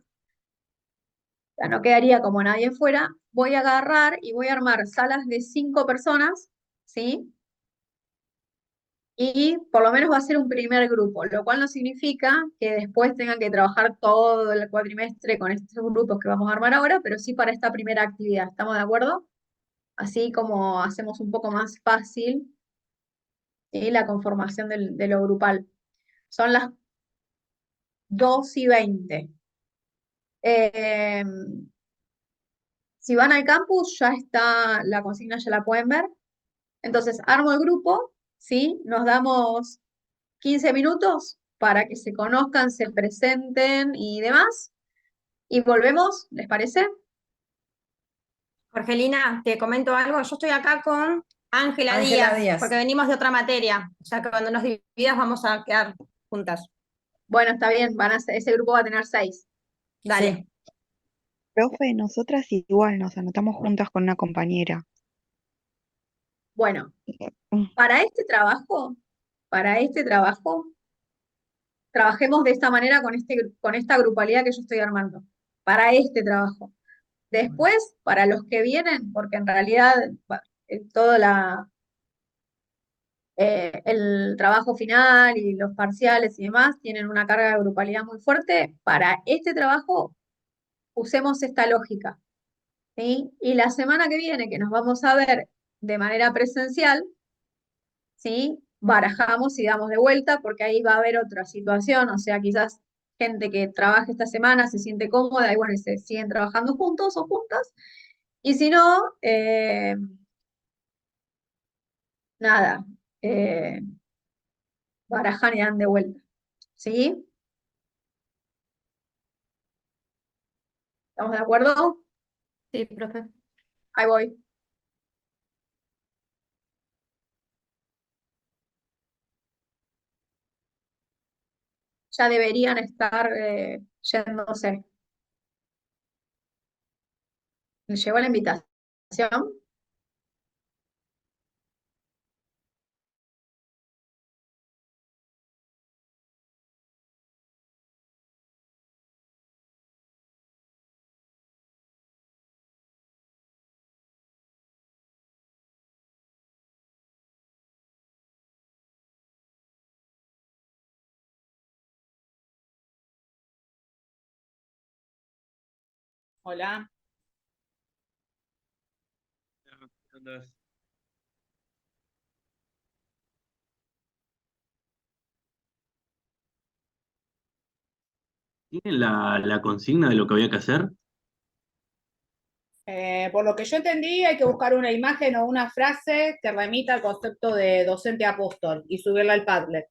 no quedaría como nadie fuera, voy a agarrar y voy a armar salas de 5 personas, ¿sí? Y por lo menos va a ser un primer grupo, lo cual no significa que después tengan que trabajar todo el cuatrimestre con estos grupos que vamos a armar ahora, pero sí para esta primera actividad. ¿Estamos de acuerdo? Así como hacemos un poco más fácil, la conformación de lo grupal. Son las 2:20. Eh, si van al campus, ya está la consigna, ya la pueden ver. Entonces, armo el grupo, ¿sí? Nos damos 15 minutos para que se conozcan, se presenten y demás. Y volvemos, ¿les parece? Jorgelina, te comento algo. Yo estoy acá con Ángela Ángela Díaz, Díaz. porque venimos de otra materia. O sea que cuando nos dividas vamos a quedar juntas. Bueno, está bien, ese grupo va a tener 6. Dale. Sí. Profe, nosotras igual nos anotamos juntas con una compañera. Bueno, Mm. para este trabajo, trabajemos de esta manera con esta grupalidad que yo estoy armando. Para este trabajo. Después, para los que vienen, porque en realidad todo el trabajo final y los parciales y demás tienen una carga de grupalidad muy fuerte, para este trabajo usemos esta lógica, ¿sí? Y la semana que viene, que nos vamos a ver de manera presencial, ¿sí? Barajamos y damos de vuelta, porque ahí va a haber otra situación, o sea, quizás gente que trabaja esta semana se siente cómoda y bueno, y se siguen trabajando juntos o juntas, y si no, nada, eh, barajan y dan de vuelta, ¿sí? ¿Estamos de acuerdo? Sí, profe. Ahí voy. Ya deberían estar yéndose. ¿Les llegó la invitación? Hola. ¿Tienen la consigna de lo que había que hacer? Por lo que yo entendí, hay que buscar una imagen o una frase que remita al concepto de docente apóstol y subirla al Padlet.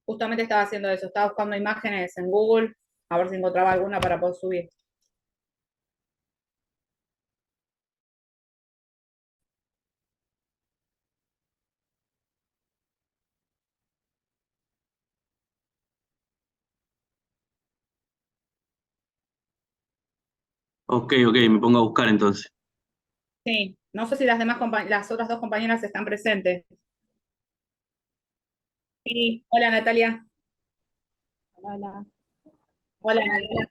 Justamente estaba haciendo eso, estaba buscando imágenes en Google, a ver si encontraba alguna para poder subir. Ok, ok, me pongo a buscar entonces. Sí, no sé si las otras dos compañeras están presentes. Sí, hola Natalia. Hola. Hola Natalia.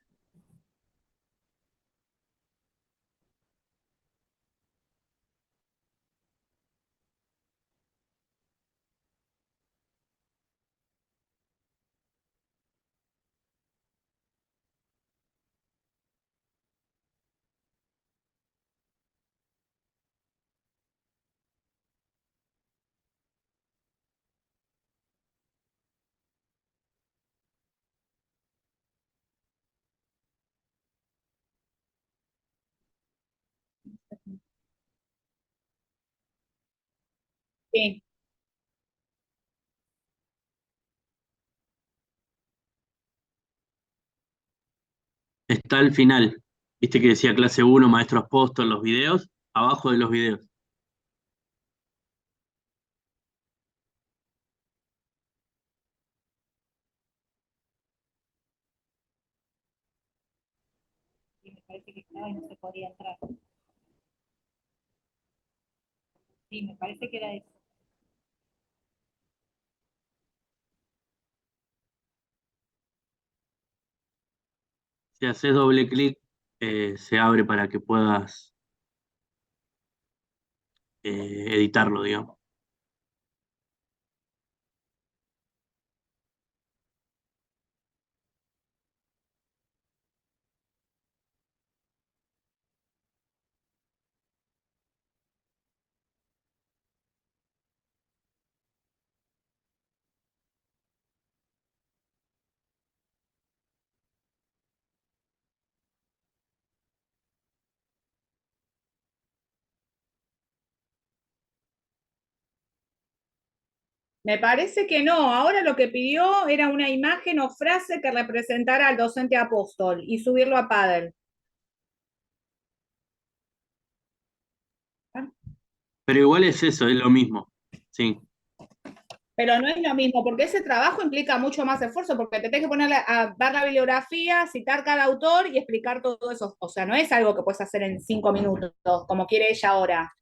Sí, Está al final. ¿Viste que decía clase uno, maestro apóstol, los videos? Abajo de los videos. sí, me parece que estaba y no se podía entrar. Sí, me parece que era eso. Si haces doble clic, se abre para que puedas editarlo, digamos. Me parece que no. Ahora lo que pidió era una imagen o frase que representara al docente apóstol y subirlo a Paddle. Pero igual es eso, es lo mismo. Sí. Pero no es lo mismo, porque ese trabajo implica mucho más esfuerzo, porque te tenés que poner a ver la bibliografía, citar cada autor y explicar todo eso. O sea, no es algo que puedes hacer en 5 minutos, como quiere ella ahora.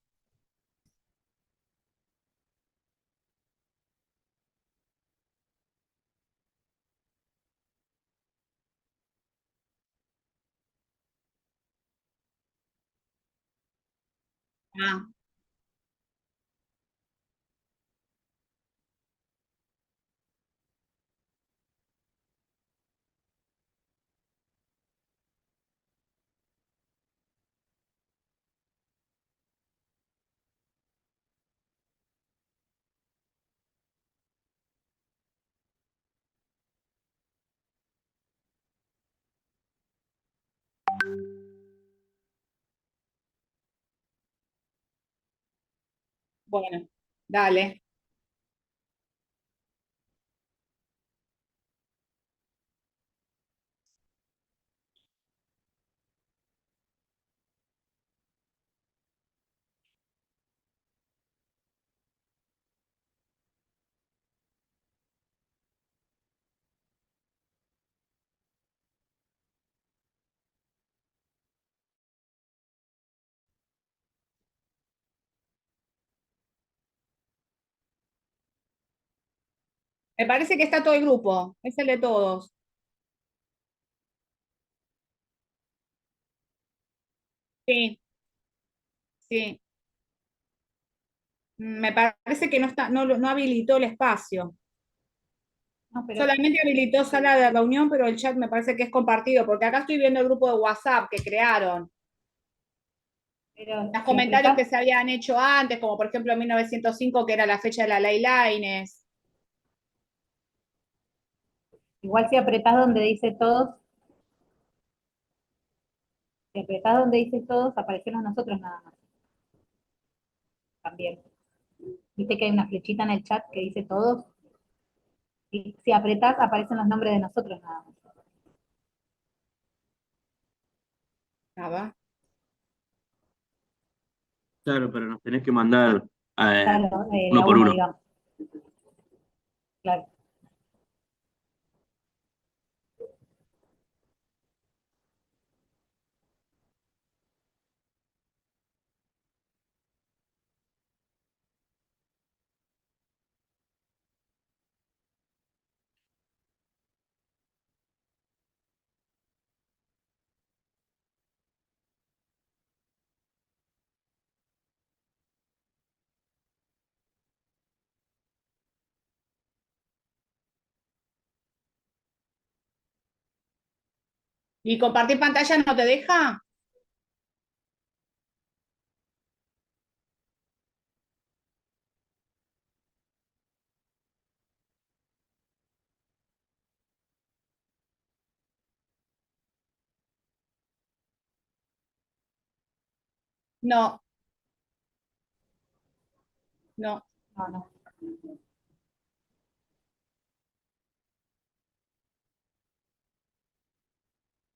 Ah, bueno, dale. Me parece que está todo el grupo, es el de todos. Sí, sí. Me parece que no está, no habilitó el espacio. No, pero, Solamente habilitó sala de reunión, pero el chat me parece que es compartido, porque acá estoy viendo el grupo de WhatsApp que crearon. pero Los si comentarios que apretás, se habían hecho antes, como por ejemplo en 1905, que era la fecha de la ley Laínez. igual si apretás donde dice todos, si apretás donde dice todos, aparecemos nosotros nada más, también. Viste que hay una flechita en el chat que dice todos, y si apretás aparecen los nombres de nosotros nada más. Nada. Claro, pero nos tenés que mandar Claro, de uno a por uno, uno. digamos. Claro. ¿Y compartir pantalla no te deja? No, no. No, no.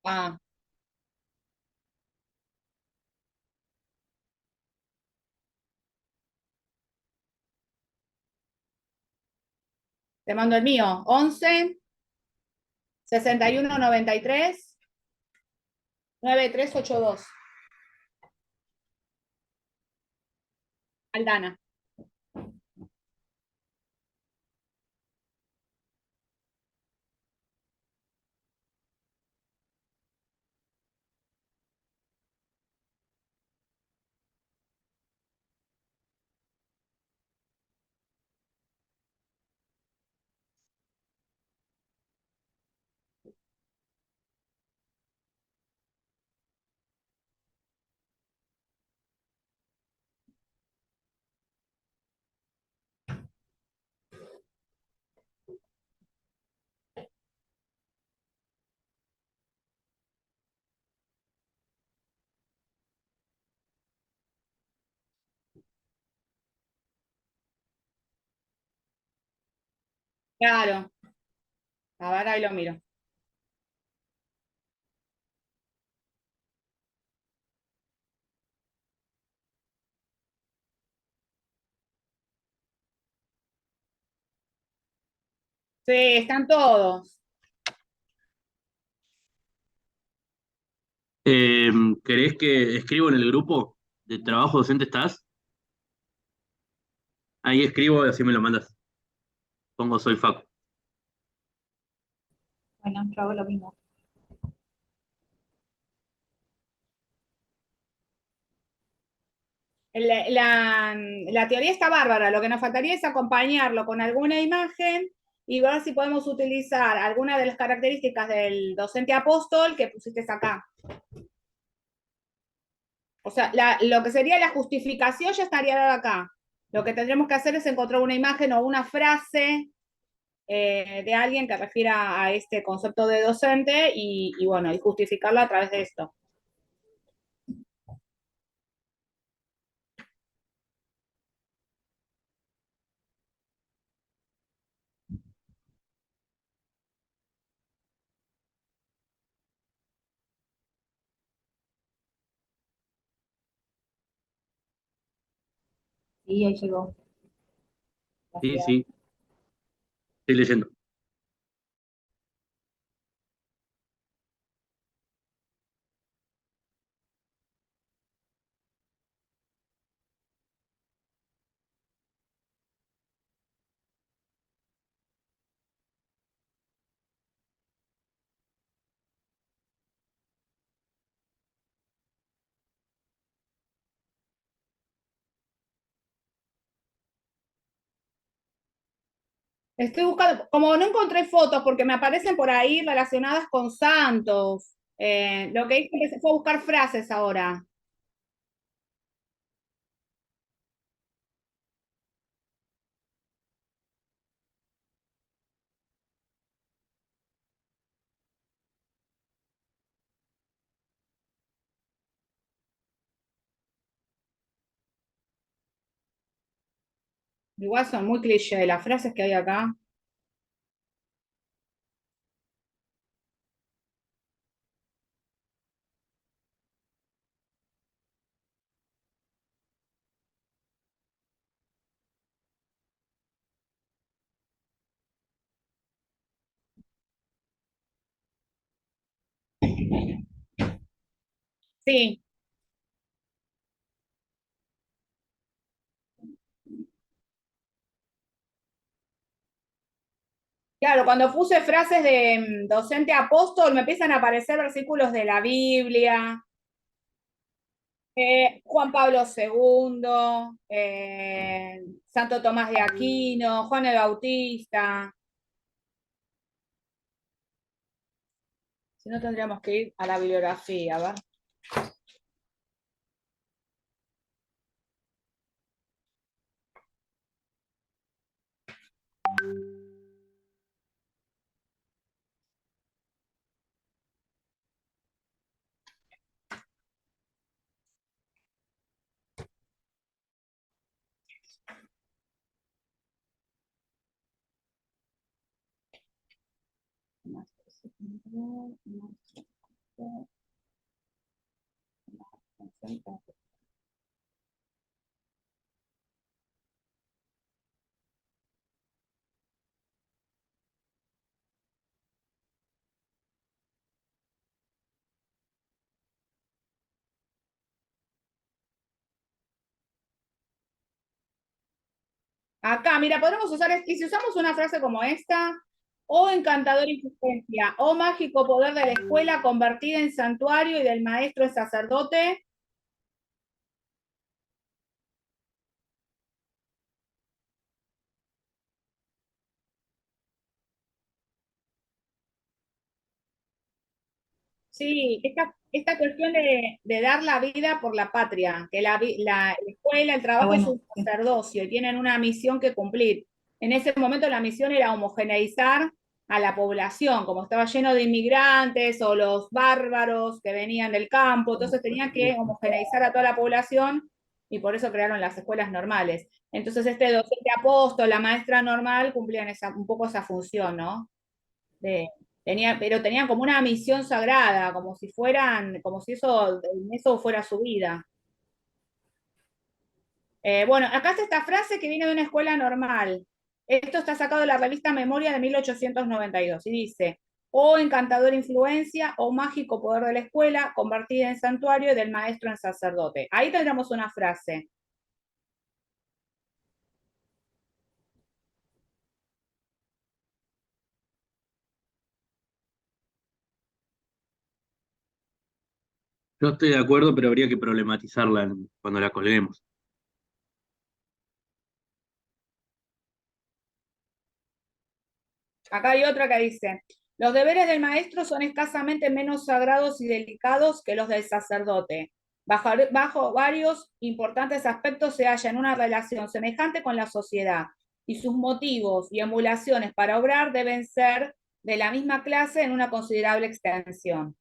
Ah, te mando el mío. 11 61 93 9382. Aldana. Claro. A ver, ahí lo miro. Sí, están todos. ¿Querés que escribo en el grupo de trabajo docente estás? Ahí escribo y así me lo mandas. Pongo soy Facu. Bueno, yo hago lo mismo. La teoría está bárbara, lo que nos faltaría es acompañarlo con alguna imagen y ver si podemos utilizar alguna de las características del docente apóstol que pusiste acá. O sea, lo que sería la justificación ya estaría dada acá. Lo que tendremos que hacer es encontrar una imagen o una frase de alguien que refiera a este concepto de docente y bueno, y justificarlo a través de esto. Sí, ahí llegó. Sí, sí. Estoy leyendo. Estoy buscando, como no encontré fotos porque me aparecen por ahí relacionadas con santos, lo que hice fue buscar frases ahora. Igual son muy cliché las frases que hay acá. Sí, claro, cuando puse frases de docente apóstol me empiezan a aparecer versículos de la Biblia, Juan Pablo II, Santo Tomás de Aquino, Juan el Bautista. Si no, tendríamos que ir a la bibliografía, ¿va? Acá, mira, podemos usar, y si usamos una frase como esta, oh encantadora existencia, oh mágico poder de la escuela convertida en santuario y del maestro en sacerdote. Sí, esta cuestión de dar la vida por la patria, que la escuela, el trabajo es un sacerdocio y tienen una misión que cumplir. En ese momento la misión era homogeneizar a la población, como estaba lleno de inmigrantes o los bárbaros que venían del campo, entonces tenían que homogeneizar a toda la población y por eso crearon las escuelas normales. Entonces este docente apóstol, la maestra normal, cumplían un poco esa función, ¿no? Pero tenían como una misión sagrada, como si eso fuera su vida. Bueno, acá está esta frase que viene de una escuela normal. Esto está sacado de la revista Memoria de 1892 y dice: oh encantadora influencia, oh mágico poder de la escuela, convertida en santuario y del maestro en sacerdote. Ahí tendremos una frase. Yo estoy de acuerdo, pero habría que problematizarla cuando la colguemos. Acá hay otra que dice: los deberes del maestro son escasamente menos sagrados y delicados que los del sacerdote. Bajo varios importantes aspectos se halla en una relación semejante con la sociedad, y sus motivos y emulaciones para obrar deben ser de la misma clase en una considerable extensión.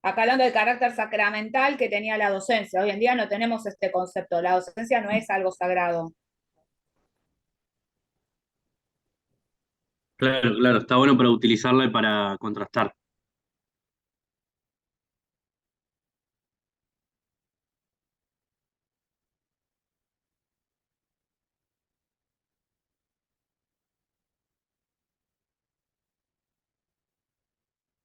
Acá hablando del carácter sacramental que tenía la docencia. Hoy en día no tenemos este concepto. La docencia no es algo sagrado. Claro, claro, está bueno para utilizarla y para contrastar.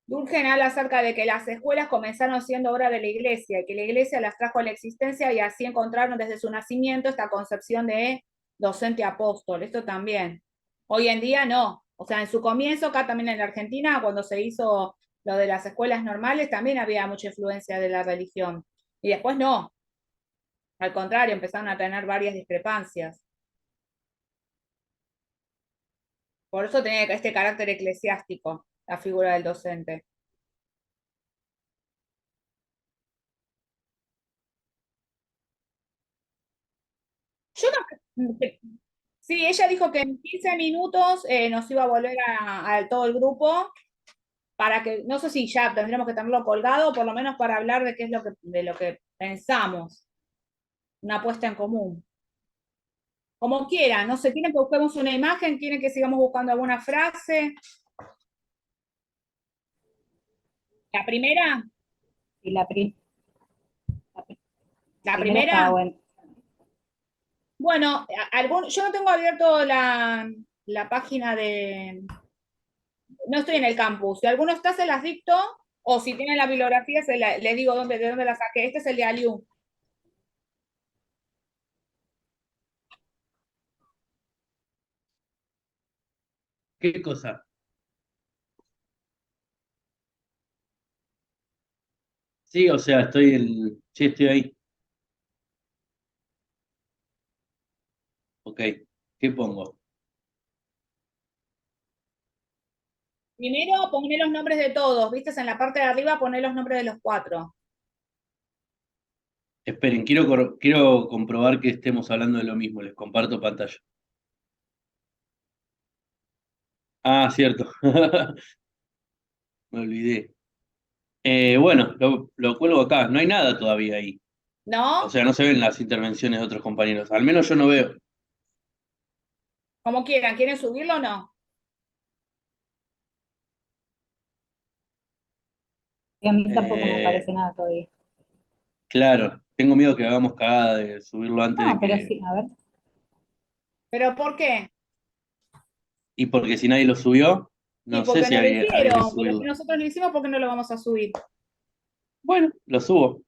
Durkheim habla acerca de que las escuelas comenzaron siendo obra de la iglesia y que la iglesia las trajo a la existencia y así encontraron desde su nacimiento esta concepción de docente apóstol. Esto también. Hoy en día no. O sea, en su comienzo, acá también en la Argentina, cuando se hizo lo de las escuelas normales, también había mucha influencia de la religión. Y después no. Al contrario, empezaron a tener varias discrepancias. Por eso tenía este carácter eclesiástico, la figura del docente. Yo no, sí, ella dijo que en 15 minutos nos iba a volver a todo el grupo para que, no sé si ya tendremos que tenerlo colgado, por lo menos para hablar de qué es de lo que pensamos, una apuesta en común. Como quieran, no sé, quieren que busquemos una imagen, quieren que sigamos buscando alguna frase. ¿La primera? Y la ¿La primera estaba primera? buena. Bueno, yo no tengo abierto la página no estoy en el campus. Si alguno está, se las dicto, o si tienen la bibliografía, les digo de dónde la saqué. Este es el de Aliu. ¿Qué cosa? Sí, o sea, sí, estoy ahí. Ok, ¿qué pongo? Primero poné los nombres de todos, ¿viste? En la parte de arriba poné los nombres de los 4. Esperen, quiero comprobar que estemos hablando de lo mismo. Les comparto pantalla. Ah, cierto. Me olvidé. Bueno, lo cuelgo acá. No hay nada todavía ahí. ¿No? O sea, no se ven las intervenciones de otros compañeros. Al menos yo no veo. Como quieran, ¿quieren subirlo o no? Y a mí tampoco me Eh, parece nada todavía. claro, tengo miedo que hagamos cagada de subirlo antes No, de pero que... sí, a ver. ¿Pero por qué? Y porque si nadie lo subió, Y no sé porque si no lo habría que hicieron, pero si subirlo. nosotros lo hicimos, ¿por qué no lo vamos a subir? Bueno, lo subo.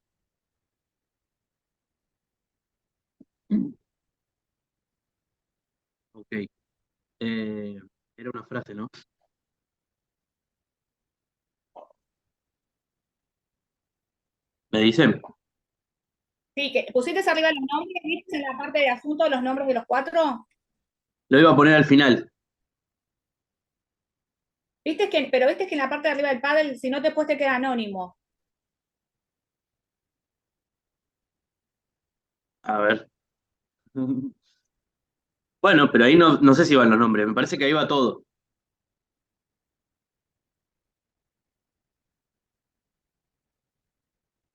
Ok. Era una frase, ¿no? ¿Me dicen? Sí, que pusiste arriba los nombres, ¿viste en la parte de asunto los nombres de los 4? Lo iba a poner al final. Pero viste que en la parte de arriba del paddle, si no después te queda anónimo. A ver. Bueno, pero ahí no sé si van los nombres. Me parece que ahí va todo.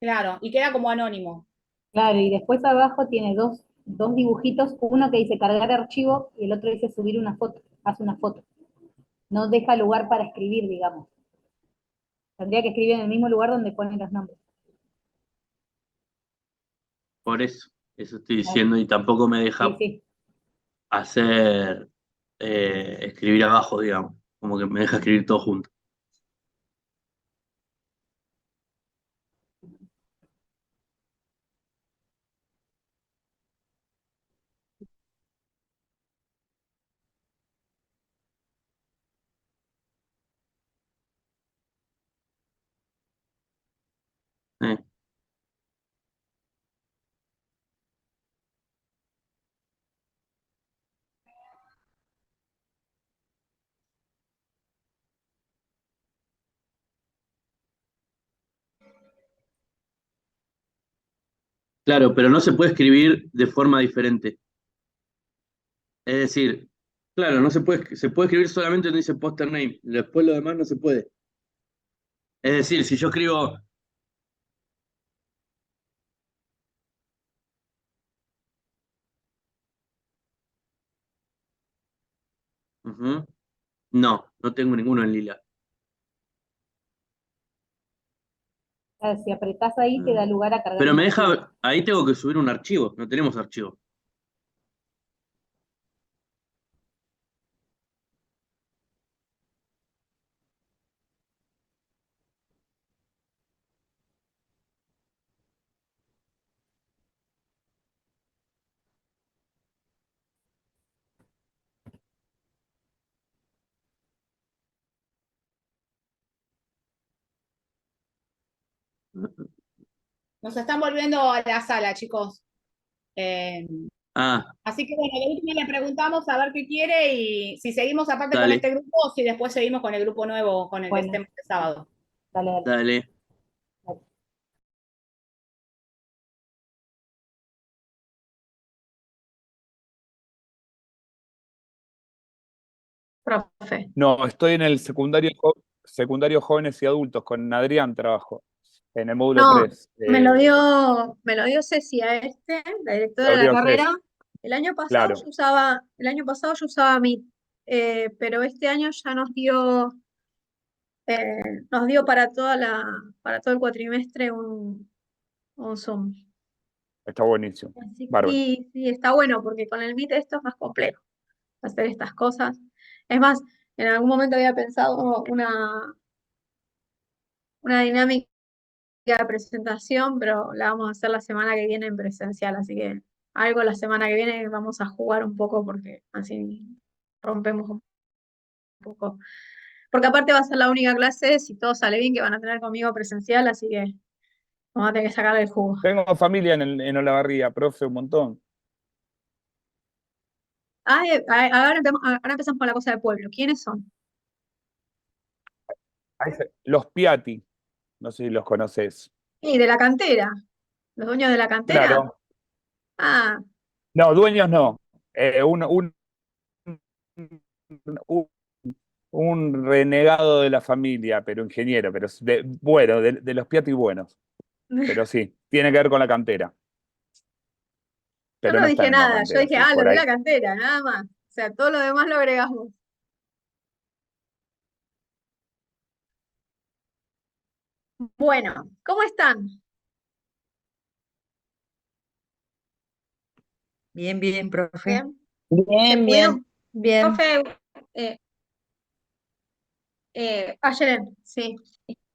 Claro, y queda como anónimo. Claro, y después abajo tiene dos dibujitos, uno que dice cargar archivo y el otro dice subir una foto, haz una foto. No deja lugar para escribir, digamos. Tendría que escribir en el mismo lugar donde ponen los nombres. Por eso estoy Claro. diciendo, y tampoco me Sí, deja sí. hacer, escribir abajo, digamos, como que me deja escribir todo junto. Eh, Claro, pero no se puede escribir de forma diferente. Es decir, claro, se puede escribir solamente donde dice poster name, después lo demás no se puede. Es decir, si yo escribo, ujú, no tengo ninguno en lila. Claro, si apretás ahí te da lugar a cargar Pero un me archivo. deja, ahí tengo que subir un archivo, no tenemos archivo. Nos están volviendo a la sala, chicos. Ah, Así que bueno, de última le preguntamos a ver qué quiere y si seguimos aparte con dale, este grupo o si después seguimos con el grupo nuevo con el que Bueno, estemos el sábado. dale, dale. dale. Profe. No, estoy en el secundario jóvenes y adultos, con Adrián trabajo, en el módulo No, 3. me lo dio Ceci a la directora Lo de la dio carrera. Ceci, claro. El año pasado yo usaba Meet, pero este año ya nos dio para todo el cuatrimestre un Zoom. Está buenísimo. Así que Bárbaro. sí, está bueno, porque con el Meet esto es más complejo, hacer estas cosas. Es más, en algún momento había pensado una dinámica de presentación, pero la vamos a hacer la semana que viene en presencial, así que algo la semana que viene vamos a jugar un poco porque así rompemos un poco. Porque aparte va a ser la única clase, si todo sale bien, que van a tener conmigo presencial, así que vamos a tener que sacarle el jugo. Tengo familia en Olavarría, profe, un montón. Ahora empezamos con la cosa de pueblo. ¿Quiénes son? Los Piatti, no sé si los conoces. Sí, de la cantera. Los dueños de la cantera. Claro. Ah, No, dueños no. Un, un renegado de la familia, pero ingeniero, pero bueno, de los Piatti buenos. Pero sí, tiene que ver con la cantera. yo Pero no no está dije en la nada, yo cantera, dije, sí, los por de ahí. la cantera, nada más. O sea, todo lo demás lo agregamos. Bueno, ¿cómo están? Bien, bien, profe. ¿Bien? ¿Se Bien, bien. pudieron? Bien. Profe, Ayer, sí.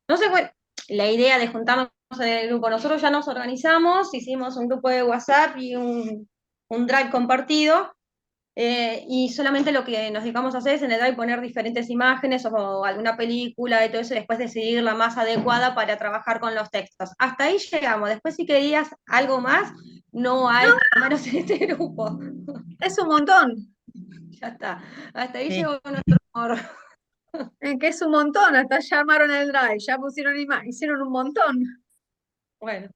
no sé cuál la idea de juntarnos en el grupo. Nosotros ya nos organizamos, hicimos un grupo de WhatsApp y un Drive compartido. Y solamente lo que nos dedicamos a hacer es en el Drive poner diferentes imágenes o alguna película y todo eso, y después decidir la más adecuada para trabajar con los textos. Hasta ahí llegamos. Después, si querías algo más, no hay, por lo menos en este grupo. Es un montón. Ya está. Hasta ahí Sí. llegó nuestro amor. Que es un montón. Hasta ya armaron el drive, ya pusieron hicieron un montón. Bueno,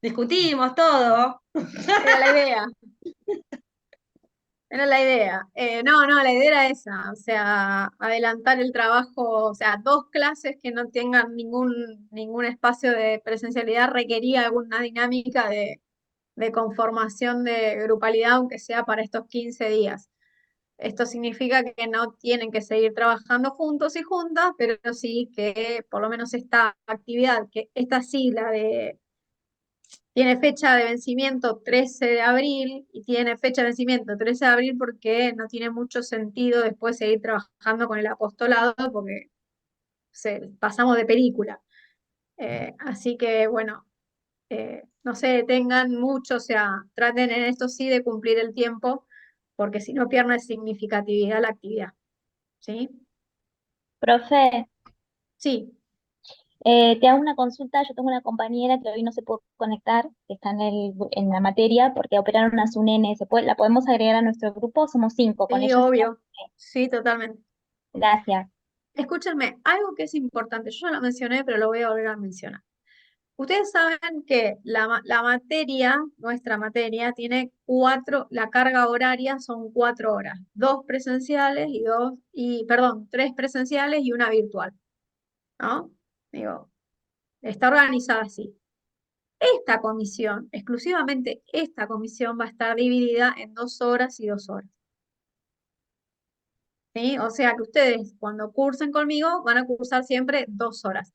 discutimos todo. Era la idea. Era la idea. No, la idea era esa, o sea, adelantar el trabajo, o sea, 2 clases que no tengan ningún espacio de presencialidad requería alguna dinámica de conformación de grupalidad, aunque sea para estos 15 días. Esto significa que no tienen que seguir trabajando juntos y juntas, pero sí que por lo menos esta actividad, que esta sí, la de tiene fecha de vencimiento 13 de abril y tiene fecha de vencimiento 13 de abril porque no tiene mucho sentido después seguir trabajando con el apostolado porque pasamos de película. Así que bueno, no se detengan mucho, o sea, traten en esto sí de cumplir el tiempo porque si no pierde significatividad la actividad. ¿Sí? Profe, Sí. te hago una consulta. Yo tengo una compañera que hoy no se puede conectar, que está en la materia porque operaron a su nene. ¿La podemos agregar a nuestro grupo? Somos 5 con Sí, ella. obvio. Sí, totalmente. Gracias. Escúchenme, algo que es importante, yo ya lo mencioné, pero lo voy a volver a mencionar. Ustedes saben que la materia, nuestra materia, tiene la carga horaria son 4 horas, 2 presenciales perdón, 3 presenciales y una virtual, ¿no? Digo, está organizada así. Esta comisión, exclusivamente esta comisión, va a estar dividida en 2 horas y 2 horas. ¿Sí? O sea que ustedes cuando cursen conmigo van a cursar siempre 2 horas.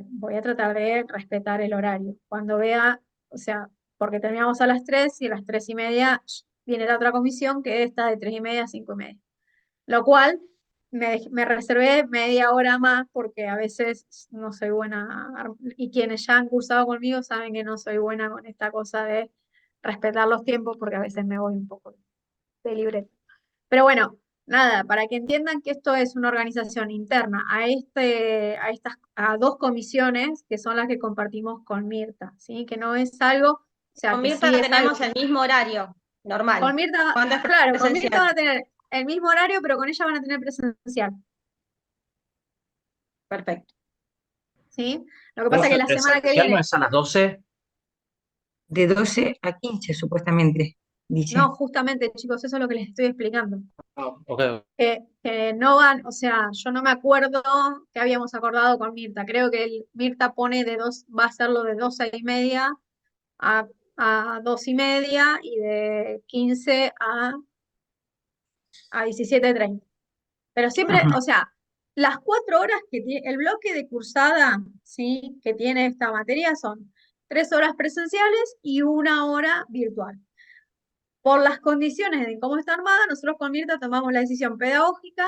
Voy a tratar de respetar el horario. Cuando vea, o sea, porque terminamos a las 3 y a las 3:30 viene la otra comisión que está de 3:30 a 5:30. Lo cual me reservé media hora más porque a veces no soy buena, y quienes ya han cursado conmigo saben que no soy buena con esta cosa de respetar los tiempos porque a veces me voy un poco de libreta. Pero bueno, nada, para que entiendan que esto es una organización interna a 2 comisiones que son las que compartimos con Mirta, ¿sí? Que no es algo, o sea, Con que Mirta sí es algo. tenemos el mismo horario, normal. Con Mirta, Cuando es claro, con Mirta presencial. van a tener el mismo horario, pero con ella van a tener presencial, Perfecto. ¿sí? Lo que pasa es que la semana que ¿Presencial no viene, es a las 12? De 12 a 15 supuestamente, dice. no, justamente, chicos, eso es lo que les estoy explicando. Ok. Que no van, o sea, yo no me acuerdo que habíamos acordado con Mirta. Creo que Mirta va a hacerlo de 12:30 a 2:30 y de 15 a 17:30. Pero siempre, Ajá. o sea, las 4 horas que tiene, el bloque de cursada, ¿sí? Que tiene esta materia son 3 horas presenciales y 1 hora virtual. Por las condiciones de cómo está armada, nosotros con Mirta tomamos la decisión pedagógica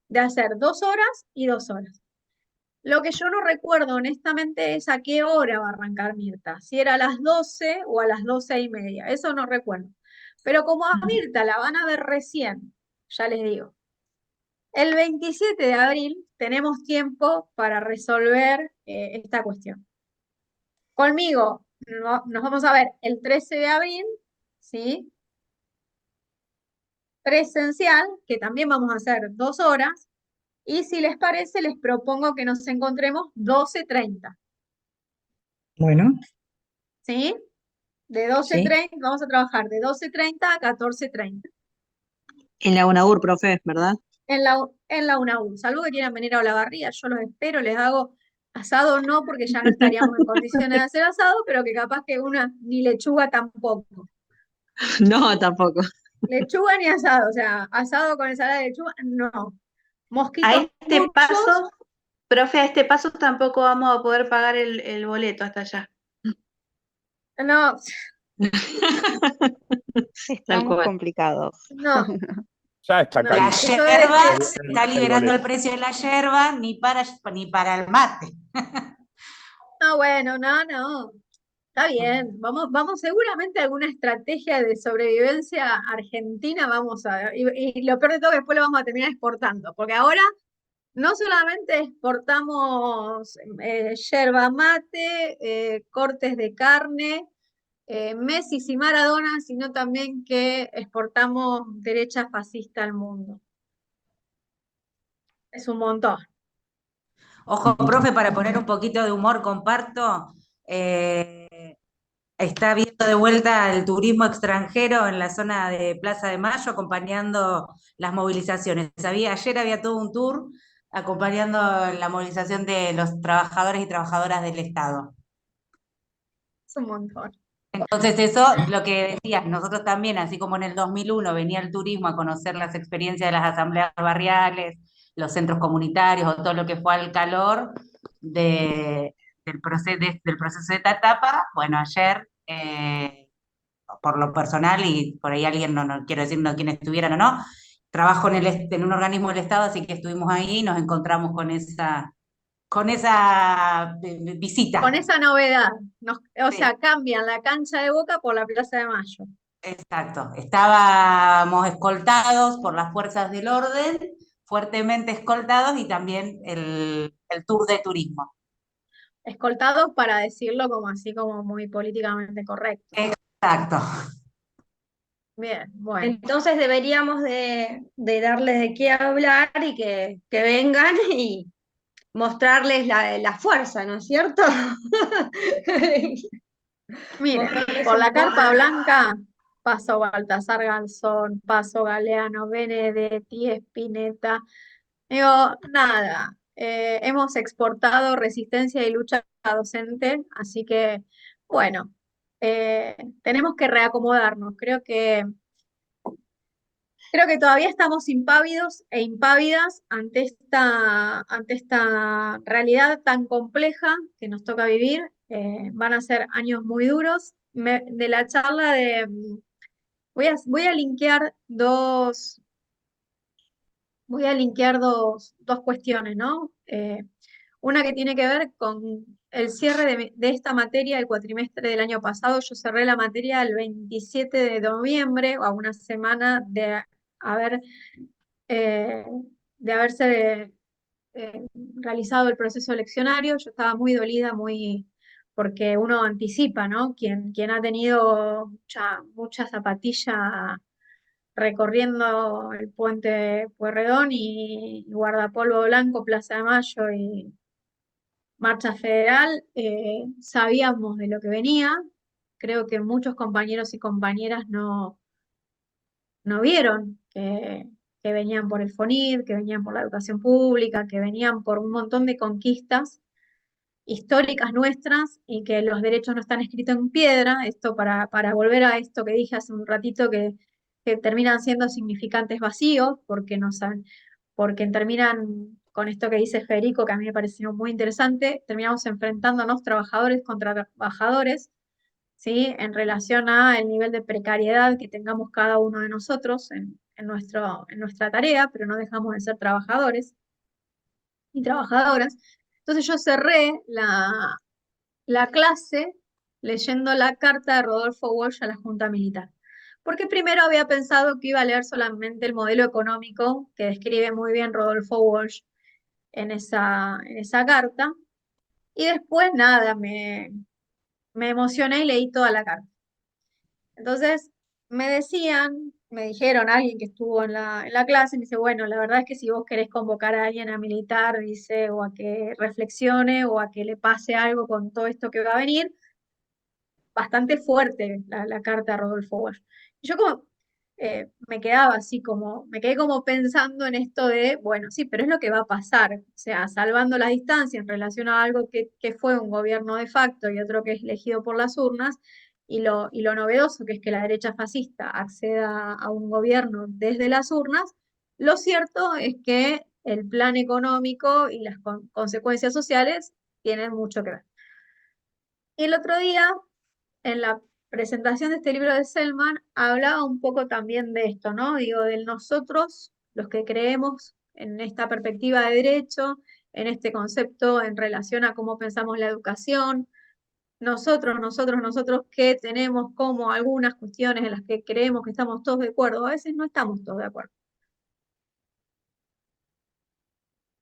de hacer 2 horas y 2 horas. Lo que yo no recuerdo honestamente es a qué hora va a arrancar Mirta, si era a las 12 o a las 12:30, eso no recuerdo. Pero como a Mirta la van a ver recién, ya les digo, el 27 de abril tenemos tiempo para resolver esta cuestión. Conmigo nos vamos a ver el 13 de abril, ¿sí? Presencial, que también vamos a hacer 2 horas, y si les parece, les propongo que nos encontremos 12:30, Bueno, ¿sí? De sí. 12:30, vamos a trabajar de 12:30 a 14:30. En la UNAUR, profe, ¿verdad? En la UNAUR, salvo que quieran venir a Olavarría, yo los espero, les hago asado, no, porque ya no estaríamos en condiciones de hacer asado, pero que capaz que ni lechuga tampoco. No, tampoco. Lechuga ni asado, o sea, asado con ensalada de lechuga, no. A Mosquitos este muchos, paso, profe, a este paso tampoco vamos a poder pagar el boleto hasta allá. no, Estamos complicados. no, Ya está no. La carísimo. yerba, se El- está el liberando el boleto. precio de la yerba ni para el mate. No, bueno, no. Está bien, vamos seguramente a alguna estrategia de sobrevivencia argentina vamos a ver. Y lo peor de todo es que después lo vamos a terminar exportando, porque ahora no solamente exportamos yerba mate, cortes de carne, Messi y Maradona, sino también que exportamos derecha fascista al mundo. Es un montón. Ojo, profe, para poner un poquito de humor, comparto. está viendo de vuelta el turismo extranjero en la zona de Plaza de Mayo, acompañando las movilizaciones. Ayer había todo un tour acompañando la movilización de los trabajadores y trabajadoras del Estado. Es un montón. Entonces eso, lo que decías, nosotros también, así como en el 2001 venía el turismo a conocer las experiencias de las asambleas barriales, los centros comunitarios o todo lo que fue al calor del proceso de esta etapa, bueno, ayer, por lo personal, y por ahí alguien, no quiero decir no quién estuvieran o no, trabajo en un organismo del Estado, así que estuvimos ahí y nos encontramos con esa visita. Con esa novedad, o Sí. sea, cambian la cancha de Boca por la Plaza de Mayo. Exacto, estábamos escoltados por las fuerzas del orden, fuertemente escoltados, y también el tour de turismo. Escoltados para decirlo como así, como muy políticamente correcto. Exacto. Bien, bueno. Entonces deberíamos de darles de qué hablar y que vengan y mostrarles la fuerza, ¿no es cierto? Mire, Mostrarles por un la poco. carpa blanca pasó Baltasar Garzón, pasó Galeano, Benedetti, Spinetta. Digo, nada, hemos exportado resistencia y lucha docente, así que, bueno, tenemos que reacomodarnos. Creo que todavía estamos impávidos e impávidas ante esta realidad tan compleja que nos toca vivir. Van a ser años muy duros. De la charla voy a linkear dos cuestiones, ¿no? Una que tiene que ver con el cierre de esta materia del cuatrimestre del año pasado. Yo cerré la materia el 27 de noviembre, a una semana haber, eh, de haberse realizado el proceso eleccionario. Yo estaba muy dolida, porque uno anticipa, ¿no? Quien ha tenido mucha zapatilla recorriendo el puente Pueyrredón y Guardapolvo Blanco, Plaza de Mayo y Marcha Federal, sabíamos de lo que venía. Creo que muchos compañeros y compañeras no vieron que venían por el FONID, que venían por la educación pública, que venían por un montón de conquistas históricas nuestras y que los derechos no están escritos en piedra. Esto para volver a esto que dije hace un ratito, que terminan siendo significantes vacíos, porque terminan con esto que dice Federico, que a mí me pareció muy interesante. Terminamos enfrentándonos trabajadores contra trabajadores, ¿sí? En relación al nivel de precariedad que tengamos cada uno de nosotros en nuestra tarea, pero no dejamos de ser trabajadores y trabajadoras. Entonces yo cerré la clase leyendo la carta de Rodolfo Walsh a la Junta Militar. Porque primero había pensado que iba a leer solamente el modelo económico que describe muy bien Rodolfo Walsh en esa carta, y después nada, me emocioné y leí toda la carta. Entonces me dijeron, alguien que estuvo en la clase, me dice, bueno, la verdad es que si vos querés convocar a alguien a militar, dice, o a que reflexione, o a que le pase algo con todo esto que va a venir, bastante fuerte la carta de Rodolfo Walsh. Y yo como me quedé como pensando en esto de, bueno, sí, pero es lo que va a pasar, o sea, salvando las distancias en relación a algo que fue un gobierno de facto y otro que es elegido por las urnas, y lo novedoso que es que la derecha fascista acceda a un gobierno desde las urnas. Lo cierto es que el plan económico y las consecuencias sociales tienen mucho que ver. Y el otro día, en la presentación de este libro de Selman, hablaba un poco también de esto, ¿no? Digo, del nosotros, los que creemos en esta perspectiva de derecho, en este concepto en relación a cómo pensamos la educación, nosotros que tenemos como algunas cuestiones en las que creemos que estamos todos de acuerdo, a veces no estamos todos de acuerdo.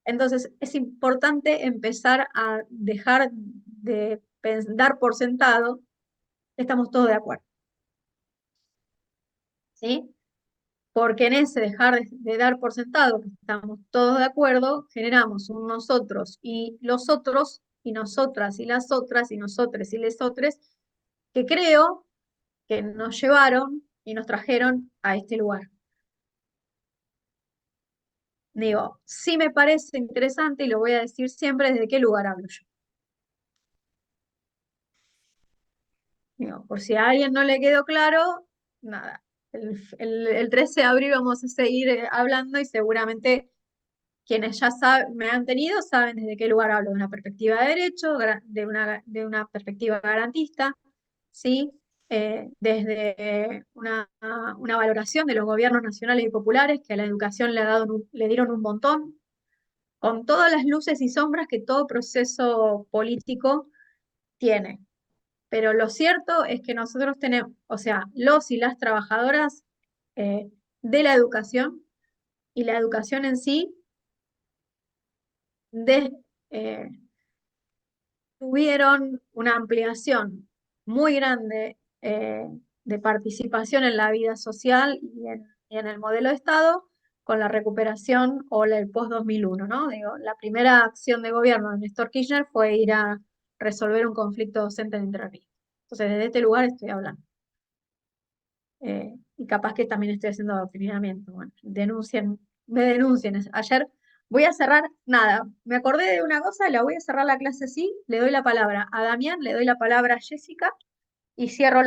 Entonces, es importante empezar a dejar de dar por sentado que estamos todos de acuerdo, ¿sí? Porque en ese dejar de dar por sentado que estamos todos de acuerdo, generamos un nosotros y los otros, y nosotras y las otras, y nosotres y les otros, que creo que nos llevaron y nos trajeron a este lugar. Digo, sí me parece interesante y lo voy a decir siempre desde qué lugar hablo yo. Digo, por si a alguien no le quedó claro, nada. El 13 de abril vamos a seguir hablando y seguramente quienes ya me han tenido saben desde qué lugar hablo, de una perspectiva de derecho, de una perspectiva garantista, ¿sí? Desde una valoración de los gobiernos nacionales y populares que a la educación le dieron un montón, con todas las luces y sombras que todo proceso político tiene. Pero lo cierto es que nosotros tenemos, o sea, los y las trabajadoras de la educación y la educación en sí, eh, tuvieron una ampliación muy grande de participación en la vida social y en el modelo de Estado con la recuperación o el post-2001, ¿no? Digo, la primera acción de gobierno de Néstor Kirchner fue ir a resolver un conflicto docente en Entre Ríos. Entonces, desde este lugar estoy hablando. Y capaz que también estoy haciendo adoctrinamiento. Bueno, me denuncien. Ayer voy a cerrar, nada, me acordé de una cosa, la voy a cerrar la clase así, le doy la palabra a Damián, le doy la palabra a Jessica y cierro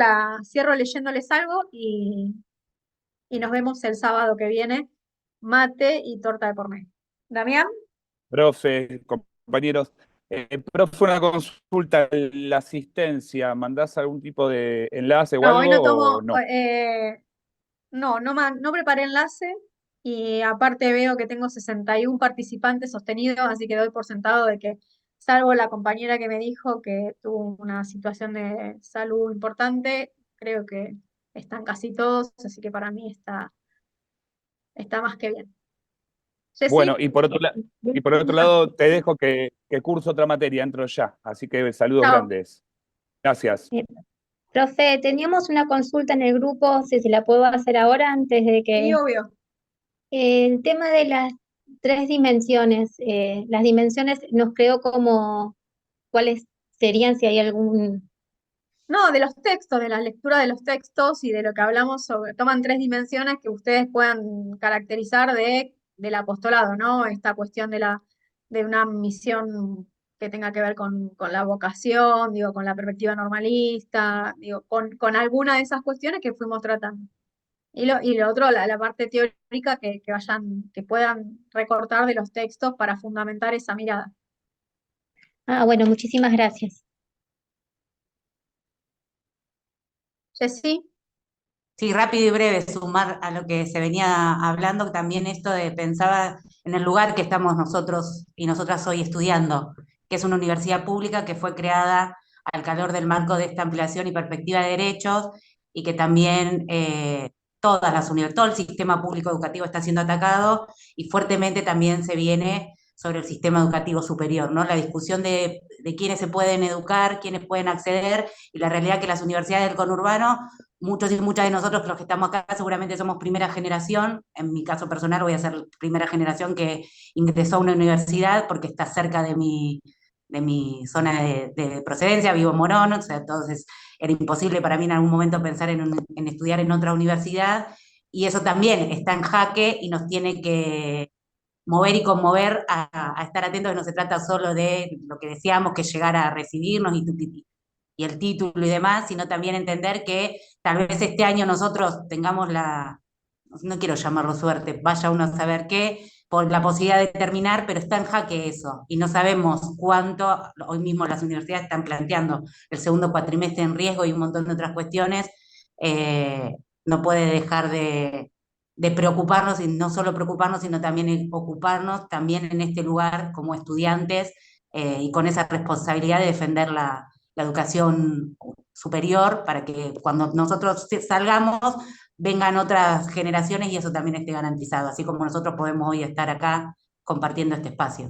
leyéndoles algo y nos vemos el sábado que viene, mate y torta de por medio. Damián. Profe, compañeros, profe, una consulta, la asistencia, ¿mandás algún tipo de enlace o No, hoy no algo o tomo, no? no preparé enlace y aparte veo que tengo 61 participantes sostenidos, así que doy por sentado de que, salvo la compañera que me dijo que tuvo una situación de salud importante, creo que están casi todos, así que para mí está más que bien. Bueno, Jessy, y por otro lado, te dejo que curso otra materia, entro ya, así que saludos chao. grandes. Gracias. Profe, teníamos una consulta en el grupo, si se la puedo hacer ahora antes de Y que... obvio. El tema de las 3 dimensiones, las dimensiones nos quedó como cuáles serían, si hay algún... No, de los textos, de la lectura de los textos y de lo que hablamos sobre, toman 3 dimensiones que ustedes puedan caracterizar del apostolado, ¿no? Esta cuestión de una misión que tenga que ver con la vocación, digo, con la perspectiva normalista, digo, con alguna de esas cuestiones que fuimos tratando. Y lo otro, la parte teórica que puedan recortar de los textos para fundamentar esa mirada. Ah, bueno, muchísimas gracias. Jessy. Sí, rápido y breve, sumar a lo que se venía hablando, también esto de pensaba en el lugar que estamos nosotros y nosotras hoy estudiando, que es una universidad pública que fue creada al calor del marco de esta ampliación y perspectiva de derechos, y que también todo el sistema público educativo está siendo atacado, y fuertemente también se viene sobre el sistema educativo superior, ¿no? La discusión de quiénes se pueden educar, quiénes pueden acceder, y la realidad que las universidades del conurbano, muchos y muchas de nosotros los que estamos acá seguramente somos primera generación. En mi caso personal voy a ser primera generación que ingresó a una universidad porque está cerca de mi zona de procedencia, vivo en Morón, o sea, entonces era imposible para mí en algún momento pensar en estudiar en otra universidad, y eso también está en jaque y nos tiene que mover y conmover a estar atentos, que no se trata solo de lo que decíamos, que llegar a recibirnos y el título y demás, sino también entender que tal vez este año nosotros tengamos no quiero llamarlo suerte, vaya uno a saber qué, por la posibilidad de terminar, pero está en jaque eso, y no sabemos cuánto, hoy mismo las universidades están planteando el segundo cuatrimestre en riesgo y un montón de otras cuestiones. No puede dejar de preocuparnos, y no solo preocuparnos, sino también ocuparnos también en este lugar como estudiantes, y con esa responsabilidad de defender la educación superior, para que cuando nosotros salgamos vengan otras generaciones y eso también esté garantizado, así como nosotros podemos hoy estar acá compartiendo este espacio.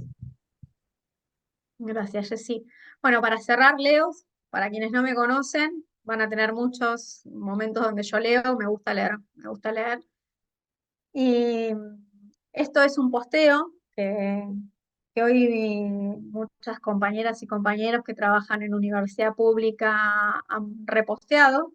Gracias, Jessy. Bueno, para cerrar, leo, para quienes no me conocen, van a tener muchos momentos donde yo leo, me gusta leer, me gusta leer. Y esto es un posteo que que hoy muchas compañeras y compañeros que trabajan en universidad pública han reposteado,